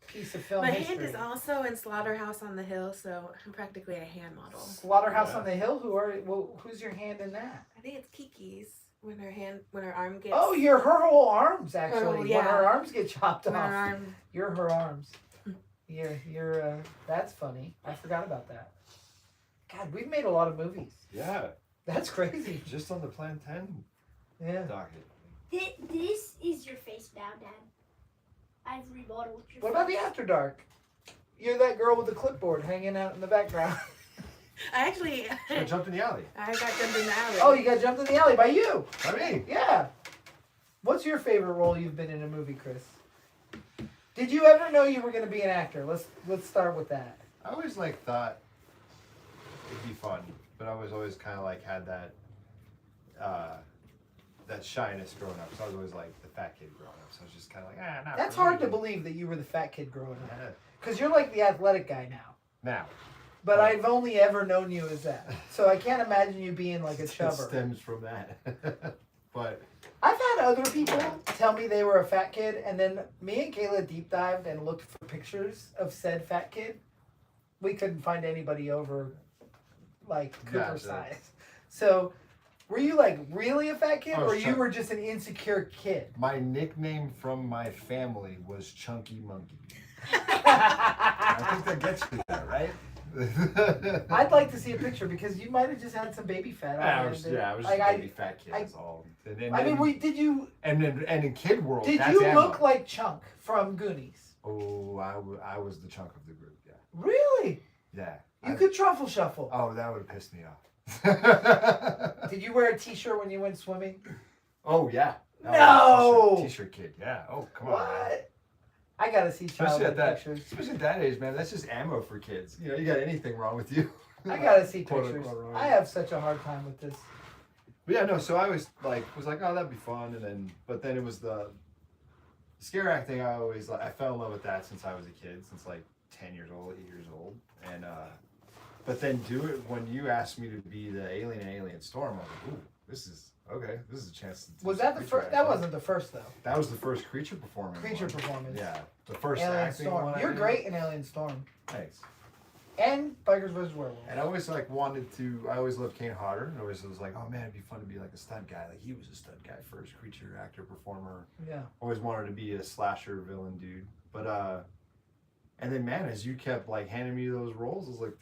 piece of film My history. hand is also in Slaughterhouse on the Hill, so I'm practically a hand model. Slaughterhouse Yeah. on the Hill. Who's your hand in that? I think it's Kiki's when her arm gets. Oh, you're her whole arms actually. Oh, When yeah. her arms get chopped when off, her arm. you're her arms. You're. That's funny. I forgot about that. God, we've made a lot of movies. Yeah, That's crazy. just on the Plan 10 Yeah. docket. This is your face now, Dad. I've remodeled your What about face. the After Dark? You're that girl with the clipboard hanging out in the background. I actually. I jumped in the alley. I got jumped in the alley. Oh, you got jumped in the alley by you. By me. Yeah. What's your favorite role you've been in a movie, Chris? Did you ever know you were going to be an actor? Let's start with that. I always thought it'd be fun, but I was always kind of had that that shyness growing up. So I was always the fat kid growing up. So I was just kind of not. That's for me. hard to believe that you were the fat kid growing up. Yeah. Because you're like the athletic guy now. Now, But I've only ever known you as that. So I can't imagine you being like a it chubber. stems from that. But I've had other people tell me they were a fat kid, and then me and Kayla deep dived and looked for pictures of said fat kid. We couldn't find anybody over Cooper Gotcha. size. So were you really a fat kid, Oh, or you sure. were just an insecure kid? my nickname from my family was Chunky Monkey. I think that gets you there, right? I'd like to see a picture because you might have just had some baby fat on I you. was just Like, a baby fat kid. I- That's all. And did you in kid world, did that's you ammo. look like Chunk from Goonies? Oh, I was the chunk of the group. Yeah, Really? yeah. You could truffle shuffle. Oh, that would have pissed me off. Did you wear a T-shirt when you went swimming? Oh yeah. No! I was a T-shirt kid. Yeah. Oh come on. Man. What? I gotta see Especially childhood at that, pictures. especially at that age, man. That's just ammo for kids. You got anything wrong with you? I gotta see Quote, pictures. unquote, wrong. I have such a hard time with this. But yeah, no. So I was oh, that'd be fun, but then it was the scare acting. I fell in love with that since I was a kid, since 10 years old, 8 years old, and but then do it when you asked me to be the alien in Alien Storm. I was like, ooh, this is okay. This is a chance to do Was some that the creature first? That acting. wasn't the first though. That was the first creature performance. Creature one. performance. Yeah, the first Alien acting Storm. one. I You're did. great in Alien Storm. Thanks. And Bikers vs. Werewolves. And I always wanted to. I always loved Kane Hodder. And always was oh man, it'd be fun to be a stunt guy. He was a stunt guy first, creature actor, performer. Yeah. Always wanted to be a slasher villain dude. But and then man, as you kept handing me those roles, I was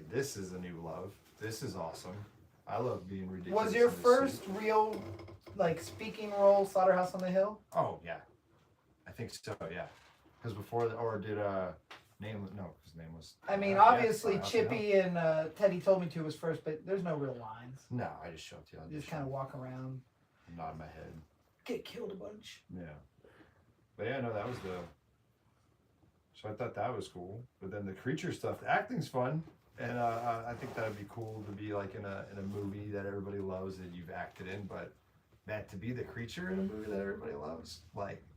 this is a new love. This is awesome. I love being ridiculous. Was your in this first suit. real speaking role Slaughterhouse on the Hill? Oh yeah, I think so. Yeah, because before his name was. I mean, yeah, obviously Slaughterhouse on the Hill. Chippy and Teddy Told Me To was first, but there's no real lines. No, I just showed you. You just kind of walk around, nod my head. get killed a bunch. Yeah. But yeah, no, that was so I thought that was cool. But then the creature stuff, the acting's fun. And I think that'd be cool to be in a movie that everybody loves that you've acted in. But man, to be the creature in a movie that everybody loves,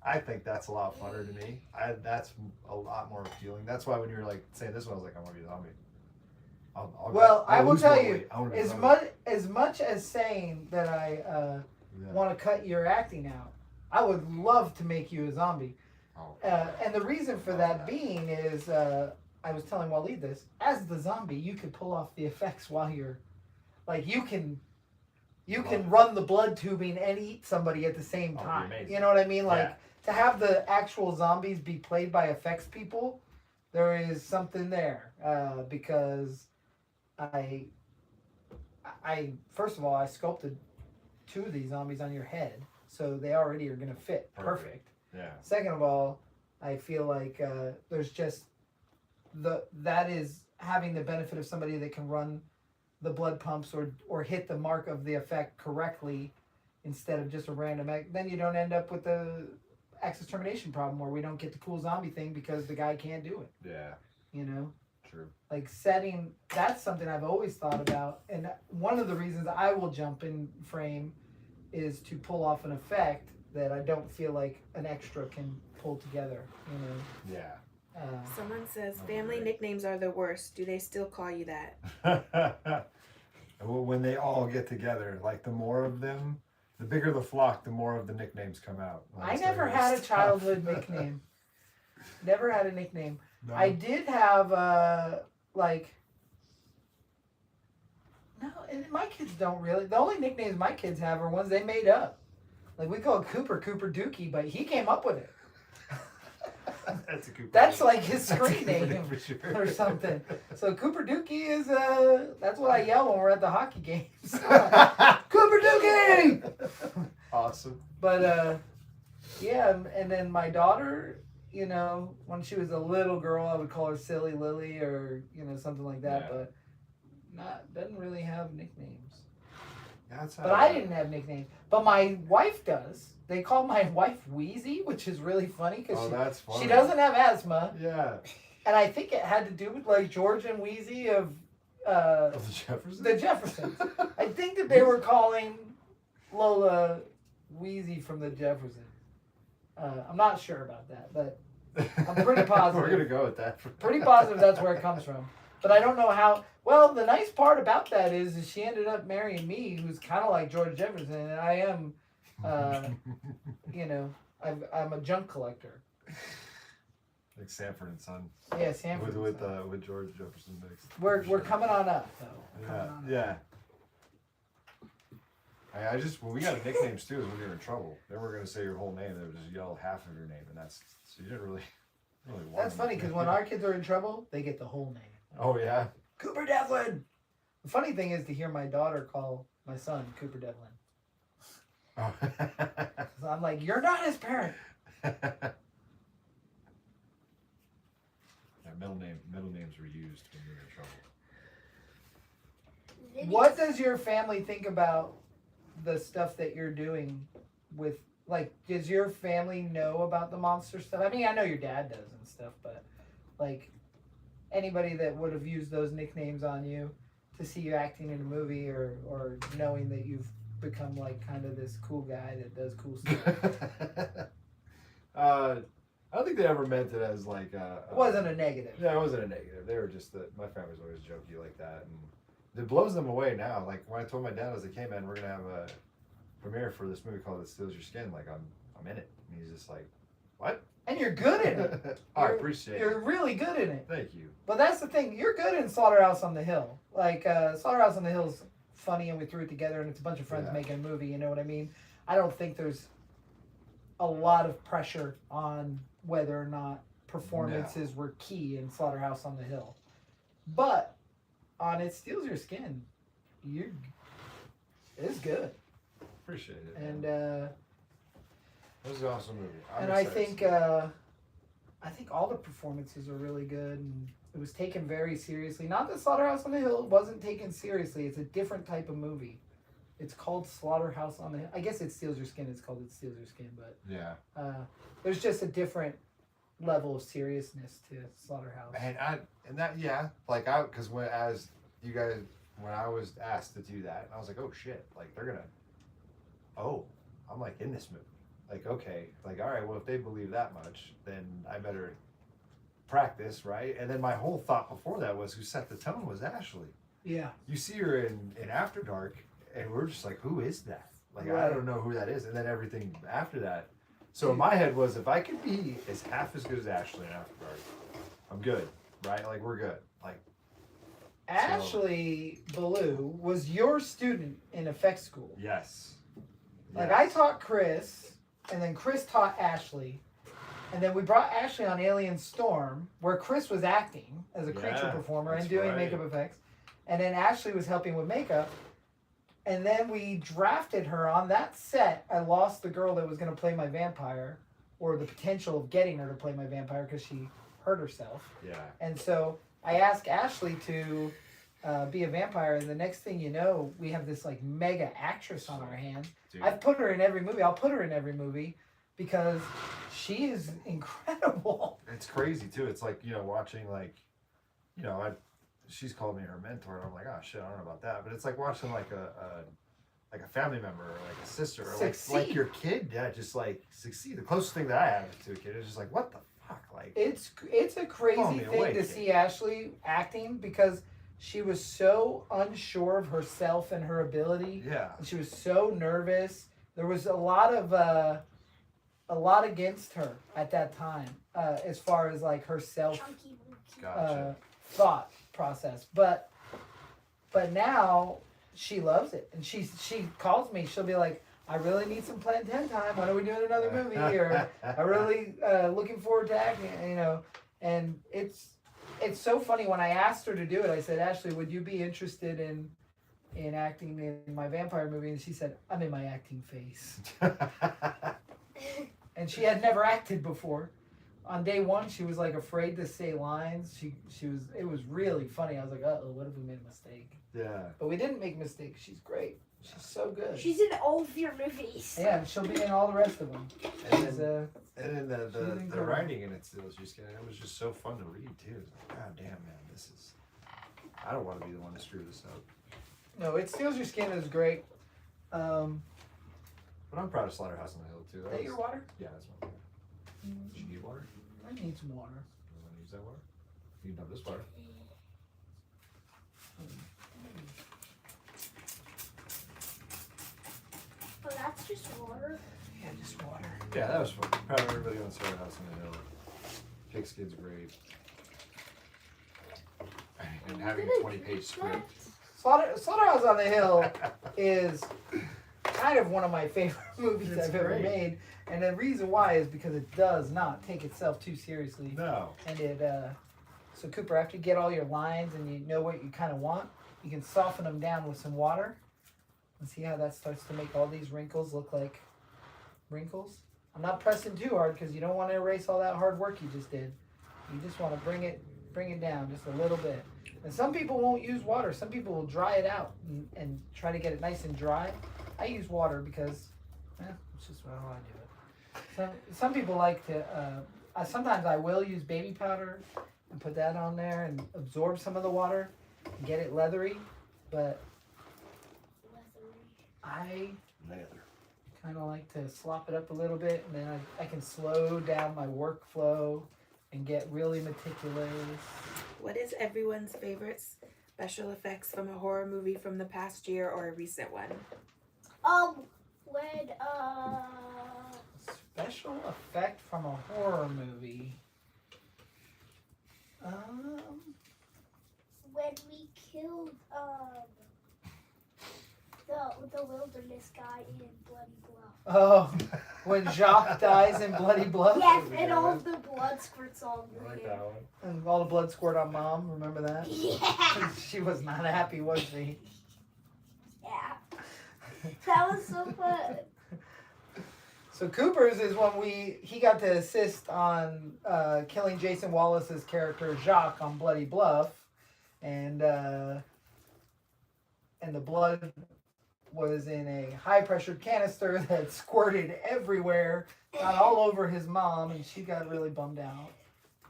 I think that's a lot funner to me. That's a lot more appealing. That's why when you were saying this one, I was I want to be a zombie. I will lose tell more you, weight. I wanna be a as zombie. much as saying that I Yeah. want to cut your acting out, I would love to make you a zombie. Oh. And the reason for that being is, I was telling Waleed this, as the zombie, you could pull off the effects while you're, you can run the blood tubing and eat somebody at the same Oh, it'd be time. amazing. You know what I mean? Yeah. To have the actual zombies be played by effects people, there is something there. Because I first of all, I sculpted 2 of these zombies on your head, so they already are going to fit perfect. Yeah. Second of all, I feel there's just that is having the benefit of somebody that can run the blood pumps or hit the mark of the effect correctly instead of just a random. Then you don't end up with the access termination problem where we don't get the cool zombie thing because the guy can't do it. Yeah. You know. true. Like setting, that's something I've always thought about. And one of the reasons I will jump in frame is to pull off an effect that I don't feel like an extra can pull together, you know. Yeah. Someone says Oh, family great. nicknames are the worst. Do they still call you that? When they all get together, like the more of them, the bigger the flock, the more of the nicknames come out. I never had a childhood nickname. Never had a nickname. No. I did have like, no, and my kids don't really. The only nicknames my kids have are ones they made up. Like we call Cooper Dookie, but he came up with it. That's a Cooper. That's name. like his That's a screen Cooper name for sure. or something. So Cooper Dookie is that's what I yell when we're at the hockey games. Cooper Dookie. Awesome. But yeah, and then my daughter, you know, when she was a little girl, I would call her Silly Lily or you know something like that. Yeah. But doesn't really have nicknames. That's But I didn't have nicknames. But my wife does. They call my wife Wheezy, which is really funny because that's funny. she doesn't have asthma, Yeah. and I think it had to do with like George and Wheezy of Of the Jeffersons. the Jeffersons. I think that they were calling Lola Wheezy from the Jeffersons. I'm not sure about that, but I'm pretty positive. We're gonna go with that. pretty positive that's where it comes from. But I don't know how. Well, the nice part about that is she ended up marrying me, who's kind of like George Jefferson, and I am, you know, I'm a junk collector. Like Sanford and Son. Yeah, Sanford. With George Jefferson mixed. We're coming on up though. Coming Yeah. on up. Yeah. I just when we got nicknames too is when you're in trouble. They were gonna say your whole name. They would just yell half of your name, and that's so you didn't really want. That's funny because when our kids are in trouble, they get the whole name. Oh yeah. Cooper Devlin. The funny thing is to hear my daughter call my son Cooper Devlin. Oh. So I'm like, you're not his parent. Yeah, middle names were used when you were in trouble. What does your family think about the stuff that you're doing with, like, does your family know about the monster stuff? I mean, I know your dad does and stuff, but like anybody that would have used those nicknames on you to see you acting in a movie or knowing that you've become like kind of this cool guy that does cool stuff. I don't think they ever meant it as like It wasn't a negative. Yeah, it wasn't a negative. They were just that my family's always jokey like that, and it blows them away now. Like when I told my dad, I was like, "Hey man, we're gonna have a premiere for this movie called It Steals Your Skin." Like I'm in it, and he's just like, "What?" And you're good in it. I appreciate You're it. really good in it. Thank you. But that's the thing. You're good in Slaughterhouse on the Hill. Like Slaughterhouse on the Hill's funny, and we threw it together, and it's a bunch of friends Yeah. making a movie. You know what I mean? I don't think there's a lot of pressure on whether or not performances were key in Slaughterhouse on the Hill. But on It Steals Your Skin, it's good. Appreciate it. And it was an awesome movie. I'm and I excited to think see it. I think all the performances are really good, and it was taken very seriously. Not that Slaughterhouse on the Hill wasn't taken seriously. It's a different type of movie. It's called Slaughterhouse on the Hill. I guess It Steals Your Skin. It's called It Steals Your Skin, but there's just a different level of seriousness to Slaughterhouse. Because when I was asked to do that, I was like, oh shit, like they're gonna, I'm like in this movie. Like, okay, like, all right, well, if they believe that much, then I better practice, right? And then my whole thought before that was who set the tone was Ashley. Yeah. You see her in After Dark, and we're just like, who is that? Like, I Right. don't know who that is. And then everything after that. So in my head was, if I could be as half as good as Ashley in After Dark, I'm good, right? Like, we're good. Like, Ashley Ballou was your student in effects school. yes. Like Yes. I taught Chris, and then Chris taught Ashley, and then we brought Ashley on Alien Storm, where Chris was acting as a creature Yeah, performer and that's doing right. makeup effects, and then Ashley was helping with makeup, and then we drafted her on that set. I lost the girl that was going to play my vampire, or the potential of getting her to play my vampire because she hurt herself, Yeah. and so I asked Ashley to be a vampire, and the next thing you know, we have this like mega actress on our hands. Dude. I've put her in every movie. I'll put her in every movie because she is incredible. It's crazy too. It's like, watching like you know, she's called me her mentor, and I'm like, oh shit, I don't know about that. But it's like watching like a family member or like a sister or like your kid, just like succeed. The closest thing that I have to a kid is just like, what the fuck, like. It's a crazy thing to see Ashley acting because she was so unsure of herself and her ability. Yeah. And she was so nervous. There was a lot against her at that time, as far as like her self thought process. But now she loves it, and she calls me. She'll be like, I really need some Plan 10 time. When are we doing another movie? Or I really looking forward to acting, you know. And it's so funny when I asked her to do it. I said, Ashley, would you be interested in acting in my vampire movie? And she said, I'm in my acting phase. And she had never acted before. On day one, she was like afraid to say lines. It was really funny. I was like, uh-oh, what if we made a mistake? Yeah. But we didn't make mistakes. She's great. She's so good. She's in all of your movies. Yeah, and she'll be in all the rest of them. And then the writing in it was just it was just so fun to read too. It's like, God damn, man, I don't want to be the one to screw this up. No, It Steals Your Skin is great. But I'm proud of Slaughterhouse on the Hill too. Is that your water? Yeah, that's one. Do you need water? I need some water. You want to use that water? You can have this water. Oh, that's just water. Yeah, just water. Yeah, that was fun. Proud of everybody on Slaughterhouse on the Hill. Pigskin's great. And having a 20-page script. Slaughterhouse on the Hill is kind of one of my favorite movies I've ever made. And the reason why is because it does not take itself too seriously. No. And so Cooper, after you get all your lines and you know what you kind of want, you can soften them down with some water. And see how that starts to make all these wrinkles look like wrinkles? I'm not pressing too hard because you don't want to erase all that hard work you just did. You just want to bring it down just a little bit. And some people won't use water. Some people will dry it out and try to get it nice and dry. I use water because it's just how I do it. Some people like to, sometimes I will use baby powder and put that on there and absorb some of the water and get it leathery. But I kind of like to slop it up a little bit, and then I can slow down my workflow and get really meticulous. What is everyone's favorite special effects from a horror movie from the past year or a recent one? Special effect from a horror movie. When we killed the wilderness guy in Bloody Bluff. Oh, when Jacques dies in Bloody Bluff? Yes, and all of the blood squirts on I like him. that one. And all the blood squirt on Mom, remember that? Yeah. She was not happy, was she? Yeah. That was so fun. So Cooper's is when he got to assist on killing Jason Wallace's character Jacques on Bloody Bluff, and the blood was in a high pressured canister that squirted everywhere, got all over his mom, and she got really bummed out.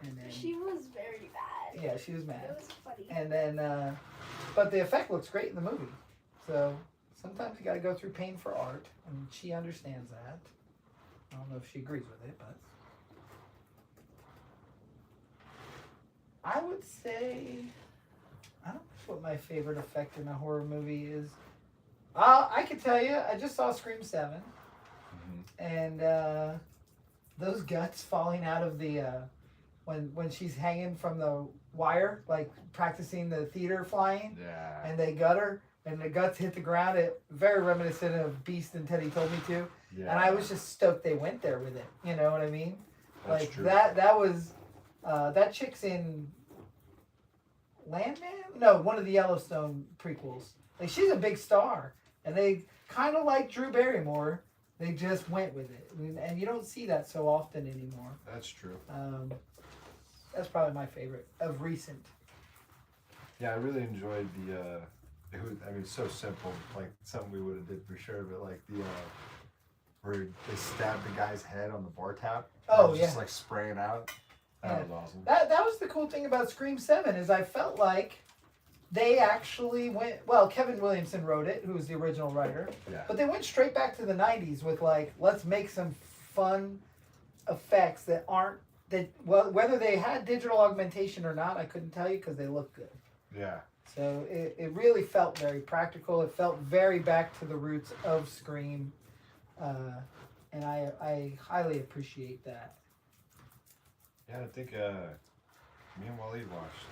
And then She was very mad. yeah, she was It mad. was funny. And then, but the effect looks great in the movie. So sometimes you got to go through pain for art, and she understands that. I don't know if she agrees with it, but I would say I don't know what my favorite effect in a horror movie is. I could tell you, I just saw Scream 7, and those guts falling out of the when she's hanging from the wire, like practicing the theater flying. Yeah. And they gut her, and the guts hit the ground. It very reminiscent of Beast and Teddy Told Me To. Yeah. And I was just stoked they went there with it. You know what I mean? That's like true. that was that chick's in Landman? No, one of the Yellowstone prequels. Like she's a big star, and they kind of like Drew Barrymore. They just went with it, and you don't see that so often anymore. That's true. That's probably my favorite of recent. Yeah, I really enjoyed it's so simple, like something we would have did for sure, but like the where they stabbed the guy's head on the bar tap. Oh, and just like spraying out. That was awesome. That was the cool thing about Scream 7 is I felt like they actually went, well, Kevin Williamson wrote it, who was the original writer, Yeah. but they went straight back to the 90s with like, let's make some fun effects that aren't, that, well, whether they had digital augmentation or not, I couldn't tell you because they look good. Yeah. So it really felt very practical. It felt very back to the roots of Scream. And I highly appreciate that. Yeah, I think me and Waleed watched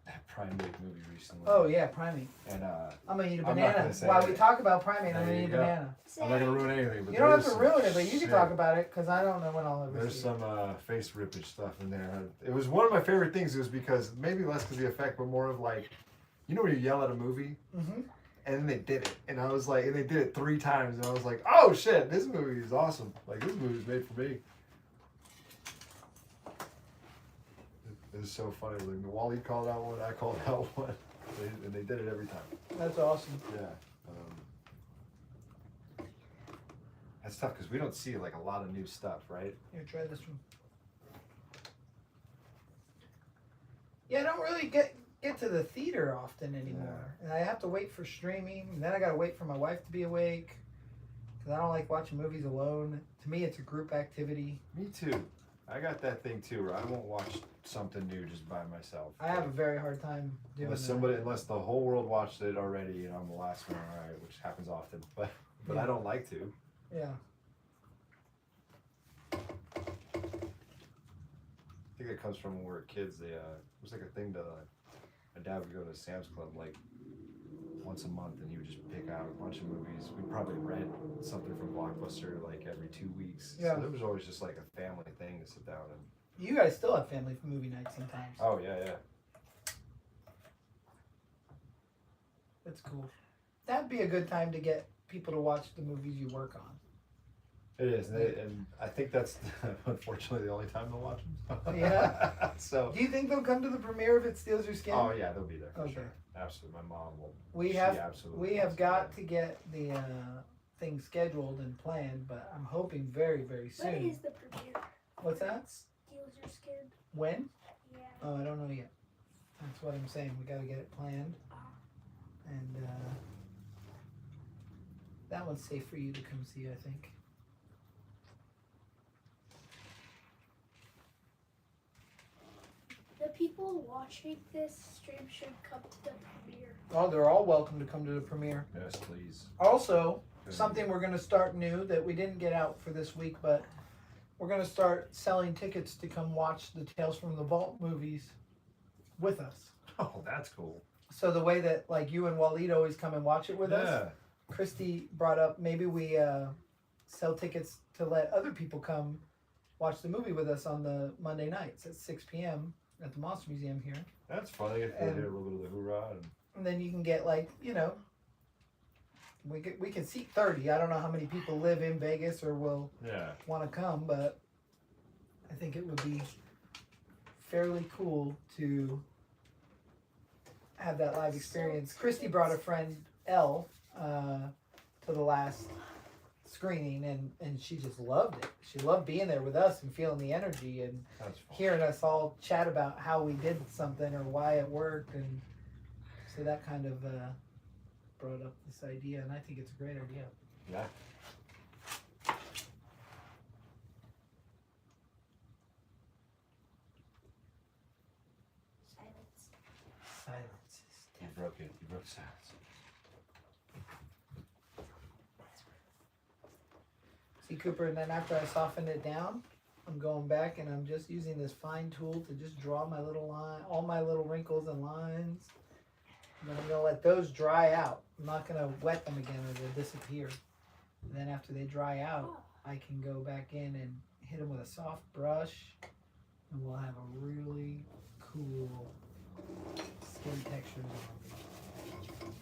that Primate movie recently. Oh yeah, Primate. And I'm gonna eat a I'm not banana. gonna say While it. we talk about Primate, I'm There gonna you eat a go. banana. I'm not gonna ruin anything. But You don't have there's to ruin it, but you can shit. talk about it because I don't know when I'll ever There's see it. some face rippage stuff in there. It was one of my favorite things. It was because maybe less because of the effect, but more of like, you know, when you yell at a movie. Mm-hmm. And then they did it, and I was like, and they did it 3 times, and I was like, oh shit, this movie is awesome. Like, this movie is made for me. It was so funny. Like, Wally called out one, I called out one, and they did it every time. That's awesome. Yeah. That's tough because we don't see like a lot of new stuff, right? Here, try this one. Yeah, I don't really get to the theater often anymore, and I have to wait for streaming, and then I gotta wait for my wife to be awake because I don't like watching movies alone. To me, it's a group activity. Me too. I got that thing too, where I won't watch something new just by myself. I have a very hard time doing Unless that. somebody, unless the whole world watched it already, and I'm the last one, all right, which happens often, but Yeah. I don't like to. Yeah. I think it comes from when we were kids. They it was like a thing to. My dad would go to Sam's Club like once a month, and he would just pick out a bunch of movies. We probably rent something from Blockbuster like every 2 weeks. Yeah. So there was always just like a family thing to sit down and. You guys still have family movie nights sometimes. Oh yeah. That's cool. That'd be a good time to get people to watch the movies you work on. It is, and I think that's unfortunately the only time they'll watch them. Yeah. So. Do you think they'll come to the premiere if It Steals Your Skin? Oh yeah, they'll be there for Okay. sure. Absolutely, my mom will. We she have absolutely we have wants got to to get the thing scheduled and planned, but I'm hoping very, very When soon. is the premiere? What's that? Steals Your Skin? When? Yeah. Oh, I don't know yet. That's what I'm saying. We got to get it planned, and that one's safe for you to come see, I think. The people watching this stream should come to the premiere. Oh, they're all welcome to come to the premiere. Yes, please. Also, something we're going to start new that we didn't get out for this week, but we're going to start selling tickets to come watch the Tales from the Vault movies with us. Oh, that's cool. So the way that like you and Waleed always come and watch it with us, Christy brought up maybe we sell tickets to let other people come watch the movie with us on the Monday nights at 6 p.m. at the Monster Museum here. That's funny if they And- did a little bit of the hoorah. And then you can get like, you know, we can seat 30. I don't know how many people live in Vegas or will Yeah. want to come, but I think it would be fairly cool to have that live experience. Christy brought a friend, Elle, to the last screening, and she just loved it. She loved being there with us and feeling the energy and That's fun. hearing us all chat about how we did something or why it worked, and so that kind of brought up this idea, and I think it's a great idea. Yeah. Silence. Silence is You broke it. You broke silence. See, Cooper, and then after I softened it down, I'm going back and I'm just using this fine tool to just draw my little line, all my little wrinkles and lines. And then I'm going to let those dry out. I'm not going to wet them again or they'll disappear. And then after they dry out, I can go back in and hit them with a soft brush, and we'll have a really cool skin texture zombie.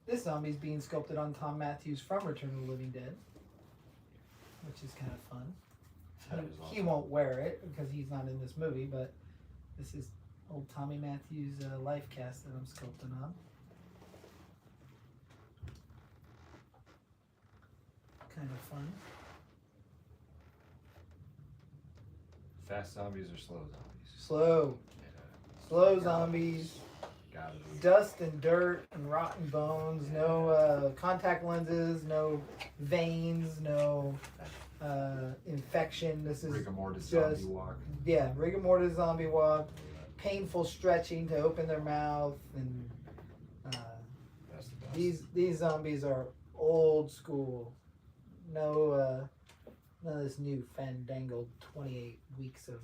This zombie's being sculpted on Tom Matthews from Return of the Living Dead, which is kind of fun. That is He awesome. won't wear it because he's not in this movie, but this is old Tommy Matthews life cast that I'm sculpting on. kind of fun. Fast zombies or slow zombies? Slow. Yeah. Slow zombies. Gotta be. Dust and dirt and rotten bones. No contact lenses. No veins. No infection. This is Rigor mortis just- zombie walk. yeah, rigor mortis zombie walk. Painful stretching to open their mouth, and That's the best. these zombies are old school. No, none of this new fandangled 28 weeks of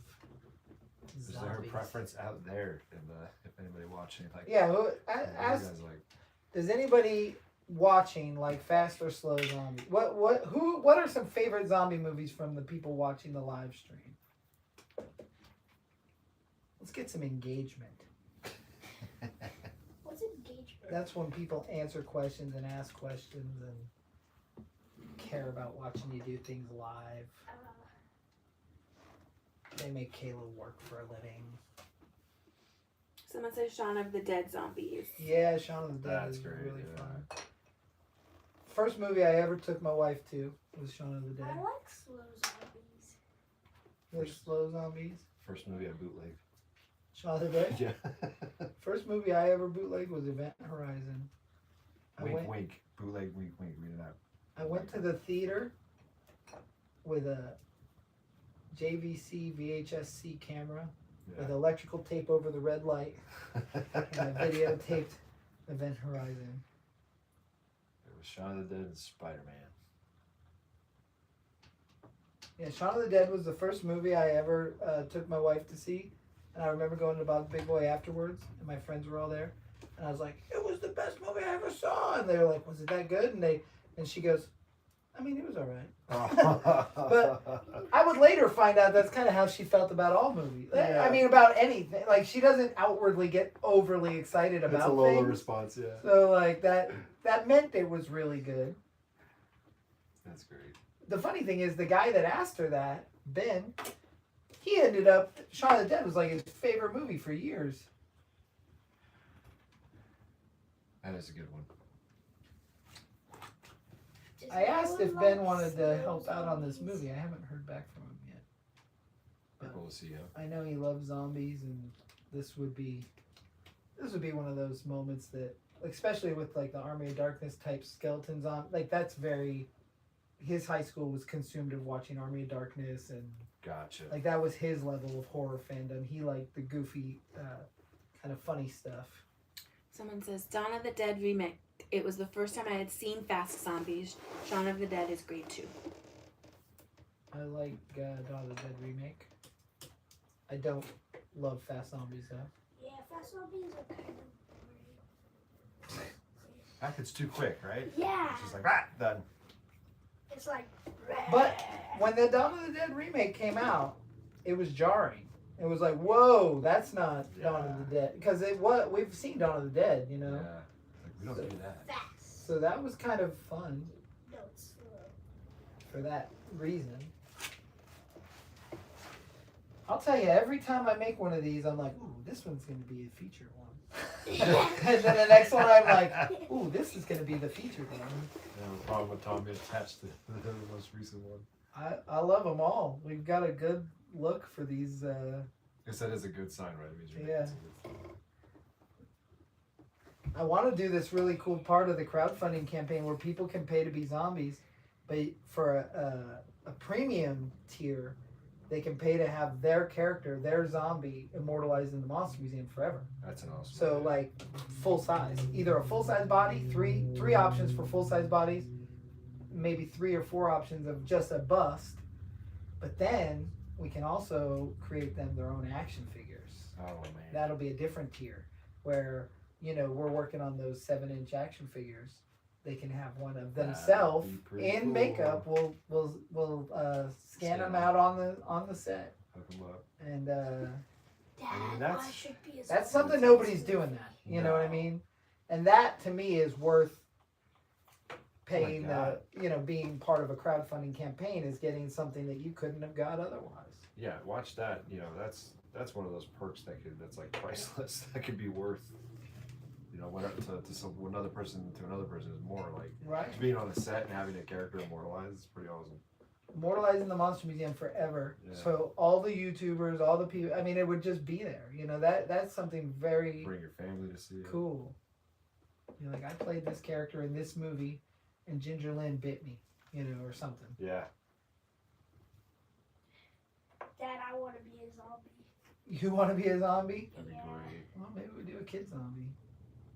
Is there a zombies. preference out there in the if anybody watching like? Yeah, well, what are you ask. guys like? Does anybody watching like fast or slow zombie? What are some favorite zombie movies from the people watching the live stream? Let's get some engagement. What's engagement? That's when people answer questions and ask questions and care about watching you do things live. They make Kayla work for a living. Someone says Shaun of the Dead zombies. Yeah, Shaun of the Dead That's is great, really yeah. fun. First movie I ever took my wife to was Shaun of the I Dead. like slow zombies. Like slow zombies. First movie I bootlegged. Shaun of the Dead. Yeah. First movie I ever bootlegged was Event Horizon. Wink, wink. Bootleg, wink, wink. Read it out. I went to the theater with a JVC VHS-C camera with electrical tape over the red light, and I videotaped Event Horizon. It was Shaun of the Dead and Spider-Man. Yeah, Shaun of the Dead was the first movie I ever took my wife to see, and I remember going to Bob Big Boy afterwards, and my friends were all there, and I was like, "It was the best movie I ever saw," and they were like, "Was it that good?" And she goes, "I mean, it was all right." But I would later find out that's kind of how she felt about all movies. Yeah. I mean, about anything. Like, she doesn't outwardly get overly excited about It's a Lola things. response, yeah. So, like, that meant it was really good. That's great. The funny thing is, the guy that asked her that, Ben, he ended up, Shaun of the Dead was like his favorite movie for years. That is a good one. I asked if Ben wanted to help out on this movie. I haven't heard back from him yet. But Cool to see you. I know he loves zombies, and this would be one of those moments that, especially with like the Army of Darkness type skeletons on, like that's very. His high school was consumed of watching Army of Darkness, and Gotcha. like that was his level of horror fandom. He liked the goofy, kind of funny stuff. Someone says Dawn of the Dead remake. It was the first time I had seen fast zombies. Shaun of the Dead is great too. I like Dawn of the Dead remake. I don't love Fast Zombies though. Yeah, fast zombies are kind of boring. It's too quick, right? Yeah. It's just like, done. It's like. But when the Dawn of the Dead remake came out, it was jarring. It was like, whoa, that's not Dawn of the Dead, because we've seen Dawn of the Dead, you know. Yeah. Like, we don't do that. Fast. So that was kind of fun No, it's slow. for that reason. I'll tell you, every time I make one of these, I'm like, ooh, this one's going to be a featured one. And then the next one, I'm like, ooh, this is going to be the featured one. No problem with Tommy attached to the most recent one. I love them all. We've got a good look for these. I guess that is a good sign, right? It means you're Yeah. making some good stuff. I want to do this really cool part of the crowdfunding campaign where people can pay to be zombies, but for a premium tier, they can pay to have their character, their zombie, immortalized in the Monster Museum forever. That's an awesome So idea. like full size, either a full size body, three options for full size bodies, maybe 3 or 4 options of just a bust, but then we can also create them their own action figures. Oh man. That'll be a different tier where, you know, we're working on those 7-inch action figures. They can have one of That'd themselves be pretty in cool. makeup. We'll scan them Scan out on the set, Hook 'em up. and Dad, that's- I should be a that's zombie. something nobody's doing that. You know what I No. mean? And that to me is worth paying. God. Being part of a crowdfunding campaign is getting something that you couldn't have got otherwise. Yeah, watch that. You know, that's one of those perks that's like priceless. That could be worth you know, whatever another person is more like Right. being on the set and having a character immortalized is pretty awesome. Immortalizing the Monster Museum forever. Yeah. So all the YouTubers, all the people, I mean, it would just be there. You know, that's something very Bring your family to see it. cool. You're like, I played this character in this movie, and Ginger Lynn bit me, you know, or something. Yeah. Dad, I want to be a zombie. You want to be a zombie? That'd be Yeah. great. Well, maybe we do a kid zombie.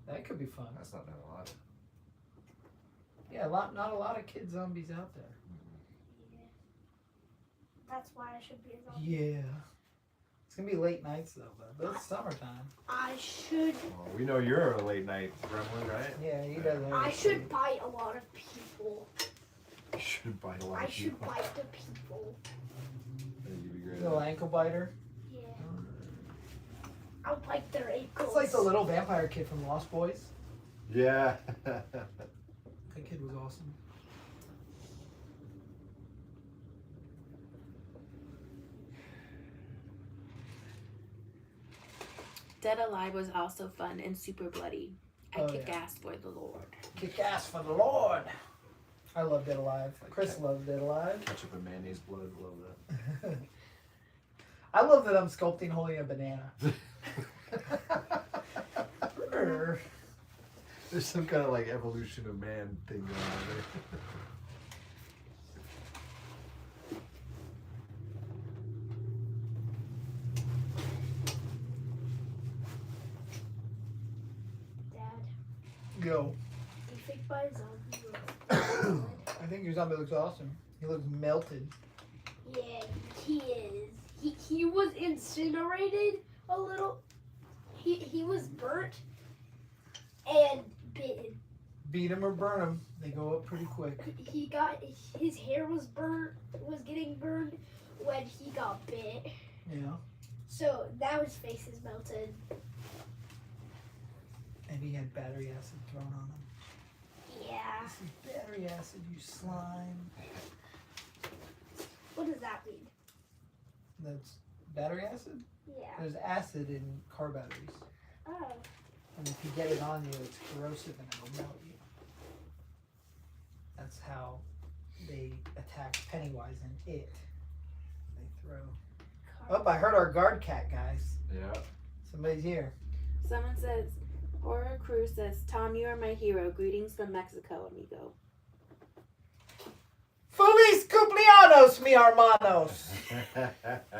That could be fun. That's not that a lot. Yeah, not a lot of kid zombies out there. Yeah. That's why I should be a zombie. Yeah. It's gonna be late nights though, but it's summertime. I should. Well, we know you're a late night gremlin, right? Yeah, he doesn't. I should bite a lot of people. You should bite a lot I of should people. bite the people. You'd be great. Little ankle biter. Yeah. I'll bite their ankles. It's like the little vampire kid from Lost Boys. Yeah. That kid was awesome. Dead Alive was also fun and super bloody. I Oh, kick yeah. ass for the Lord. Kick ass for the Lord. I love Dead Alive. Chris loves Dead Alive. Ketchup and mayonnaise blood, love that. I love that I'm sculpting holding a banana. There's some kind of like evolution of man thing going on there. Dad, Yo. do you think my zombie will I think your zombie looks awesome. He looks melted. Yeah, he is. He was incinerated a little. He was burnt and bitten. Beat him or burn him. They go up pretty quick. He got his hair was getting burned when he got bit. Yeah. So now his face is melted. Maybe he had battery acid thrown on him. Yeah. This is battery acid, you slime. What does that mean? That's battery acid? Yeah. There's acid in car batteries. Oh. And if you get it on you, it's corrosive and it'll melt you. That's how they attack Pennywise and It. They throw. Oh, I heard our guard cat, guys. Yeah. Somebody's here. Someone says, Horror Crew says, Tom, you are my hero. Greetings from Mexico, amigo. Feliz cumpleaños, mi hermanos.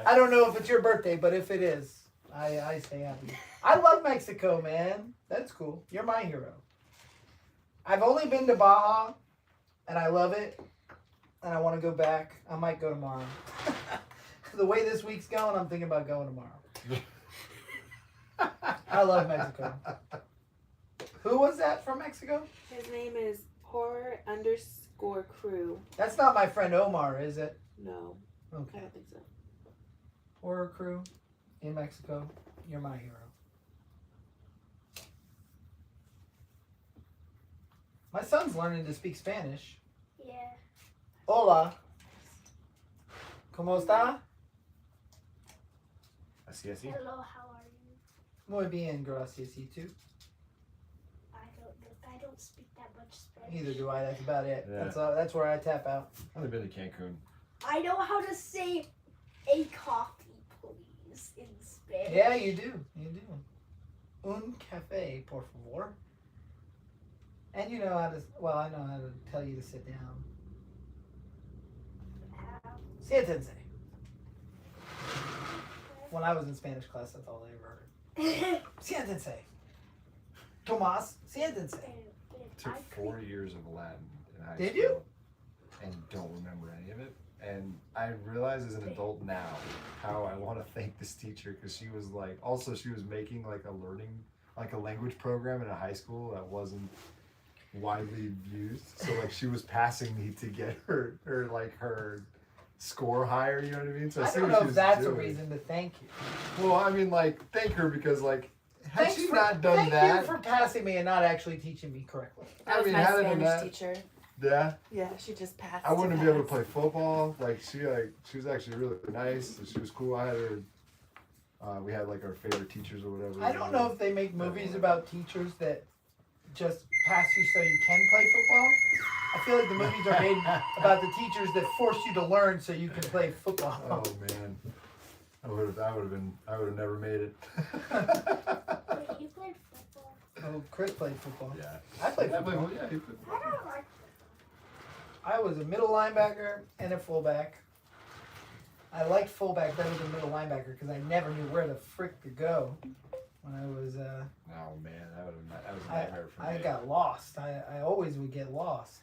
I don't know if it's your birthday, but if it is, I say happy. I love Mexico, man. That's cool. You're my hero. I've only been to Baja, and I love it, and I want to go back. I might go tomorrow. The way this week's going, I'm thinking about going tomorrow. I love Mexico. Who was that from Mexico? His name is Horror_Crew. That's not my friend Omar, is it? No, I Okay. don't think so. Horror Crew in Mexico. You're my hero. My son's learning to speak Spanish. Yeah. Hola. ¿Cómo está? Así, así. Hello, how are you? Muy bien, gracias. ¿Y tú? I don't speak that much Spanish. Neither do I. That's about it. Yeah. That's where I tap out. I've only been to Cancun. I know how to say a coffee, please, in Spanish. Yeah, you do. You do. Un café, por favor. And you know how to, well, I know how to tell you to sit down. Siéntense. When I was in Spanish class, that's all I ever heard. Siéntense. Tomás, siéntense. Took 4 years of Latin in high Did school. you? And don't remember any of it. And I realize as an adult now how I want to thank this teacher because she was like, also she was making like a language program in a high school that wasn't widely used. So like she was passing me to get her score higher, you know what I mean? So I see don't what know she if was that's a doing. reason to thank you. Well, I mean, like, thank her because, like, had Thanks she for- not done thank that, you for passing me and not actually teaching me correctly. That I was mean, my had I done Spanish that- teacher. yeah, Yeah, she just passed. I wouldn't be able to play football. Like, she was actually really nice. And she was cool. I had her We had like our favorite teachers or whatever. I don't know if they make movies about teachers that just pass you so you can play football. I feel like the movies are made about the teachers that force you to learn so you can play football. Oh man, I would have never made it. Wait, you played football? Oh, Chris played football. Yeah. I played football. Yeah, he played I don't like I was a middle linebacker and a fullback. I liked fullback better than middle linebacker because I never knew where the frick to go when I was. Oh man, that was a nightmare for me. I got lost. I always would get lost.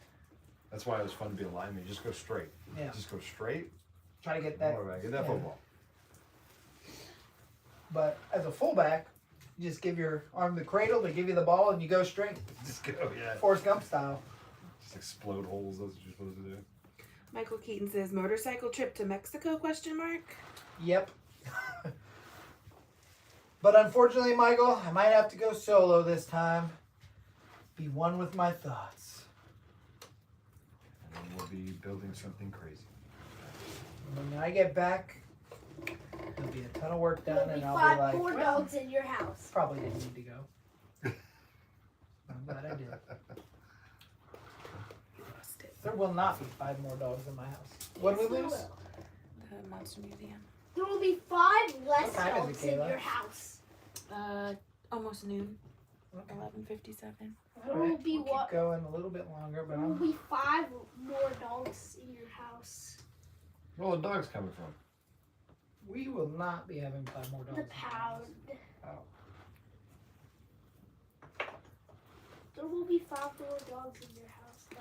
That's why it was fun to be a lineman. You just go straight. Yeah. Just go straight. Try to get that. Get that yeah. football. But as a fullback, you just give your arm the cradle, they give you the ball, and you go straight. Just go, yeah. Forrest Gump style. Just explode holes. That's what you're supposed to do. Michael Keaton says motorcycle trip to Mexico ? Yep. But unfortunately, Michael, I might have to go solo this time. Be one with my thoughts. And then we'll be building something crazy. When I get back, there'll be a ton of work done, There'll be and I'll 5 be like, more well, dogs in your house. probably didn't need to go. I'm glad I did. Lost it. There will not be 5 more dogs in my house. What did we Yes, lose? there will. The Monster Museum. There will be 5 less What time is it, dogs in Kayla? your house. Almost noon. Okay. 11:57. All There will right, be we'll what? keep going a little bit longer, but There will I'm be 5 more dogs in your house. Where all the dogs coming from? we will not be having 5 more dogs. The in my house. pound. Oh. There will be 5 more dogs in your house. Though.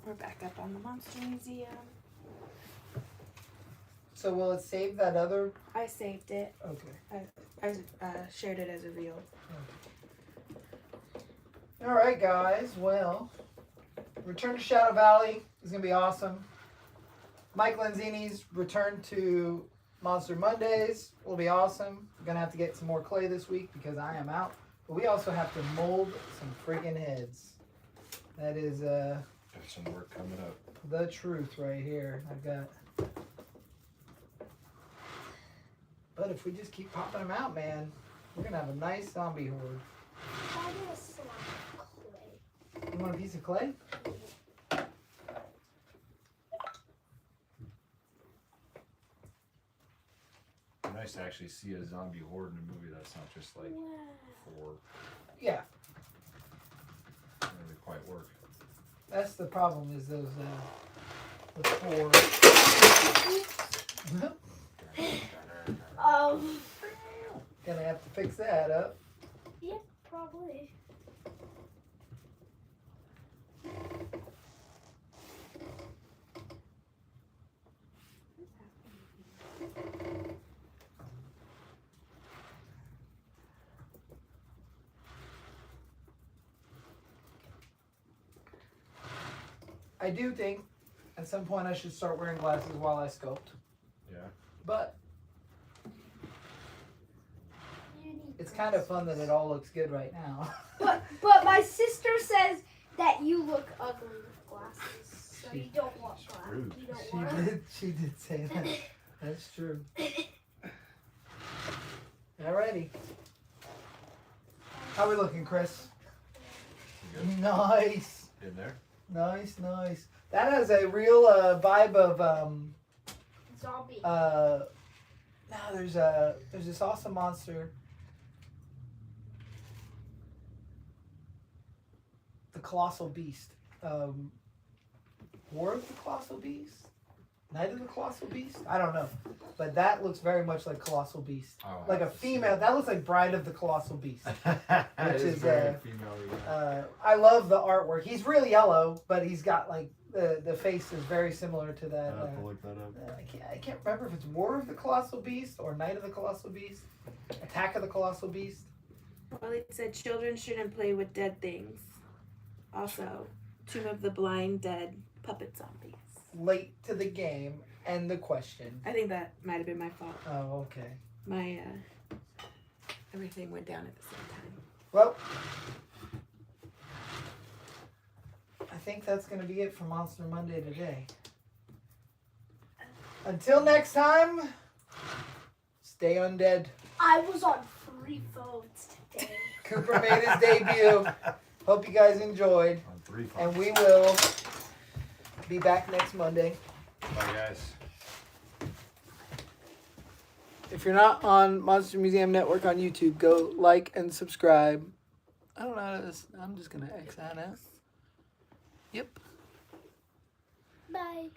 We're back up on the Monster Museum. So will it save that other? I saved it. Okay. I shared it as a reel. All right, guys. Well, Return to Shadow Valley is gonna be awesome. Mike Lanzini's return to Monster Mondays will be awesome. We're gonna have to get some more clay this week because I am out. But we also have to mold some friggin' heads. That is Got some work coming up. the truth right here. I've got. But if we just keep popping them out, man, we're gonna have a nice zombie horde. I get a slab of clay. You want a piece of clay? Nice to actually see a zombie horde in a movie that's not just like Wow. for Yeah. really quite work. That's the problem. Is those the 4. Gonna have to fix that up. Yeah, probably. I do think at some point I should start wearing glasses while I sculpt. Yeah. But You need it's kind of fun that it all looks good right now. But my sister says that you look ugly with glasses, so you don't want rude. glasses. You don't want. She did say that. That's true. Alrighty. How we looking, Chris? You good? Nice. In there? Nice. That has a real vibe of Zombie. no, there's this awesome monster. The Colossal Beast. War of the Colossal Beast? Night of the Colossal Beast? I don't know. But that looks very much like Colossal Beast. Oh, Like a female. That looks like Bride of the Colossal Beast. Which is, very female. Yeah. I love the artwork. He's really yellow, but he's got like the face is very similar to that. I'll have to look that up. I can't remember if it's War of the Colossal Beast or Night of the Colossal Beast. Attack of the Colossal Beast. Well, it said children shouldn't play with dead things. Also, Tomb of the Blind Dead puppet zombies. Late to the game and the question. I think that might have been my fault. Oh, okay. My everything went down at the same time. Well, I think that's going to be it for Monster Monday today. Until next time, Stay undead. I was on 3 phones today. Cooper made his debut. Hope you guys enjoyed. On 3 phones. And we will be back next Monday. Bye, guys. If you're not on Monster Museum Network on YouTube, go like and subscribe. I don't know how to, I'm just going to X that out. Yep. Bye.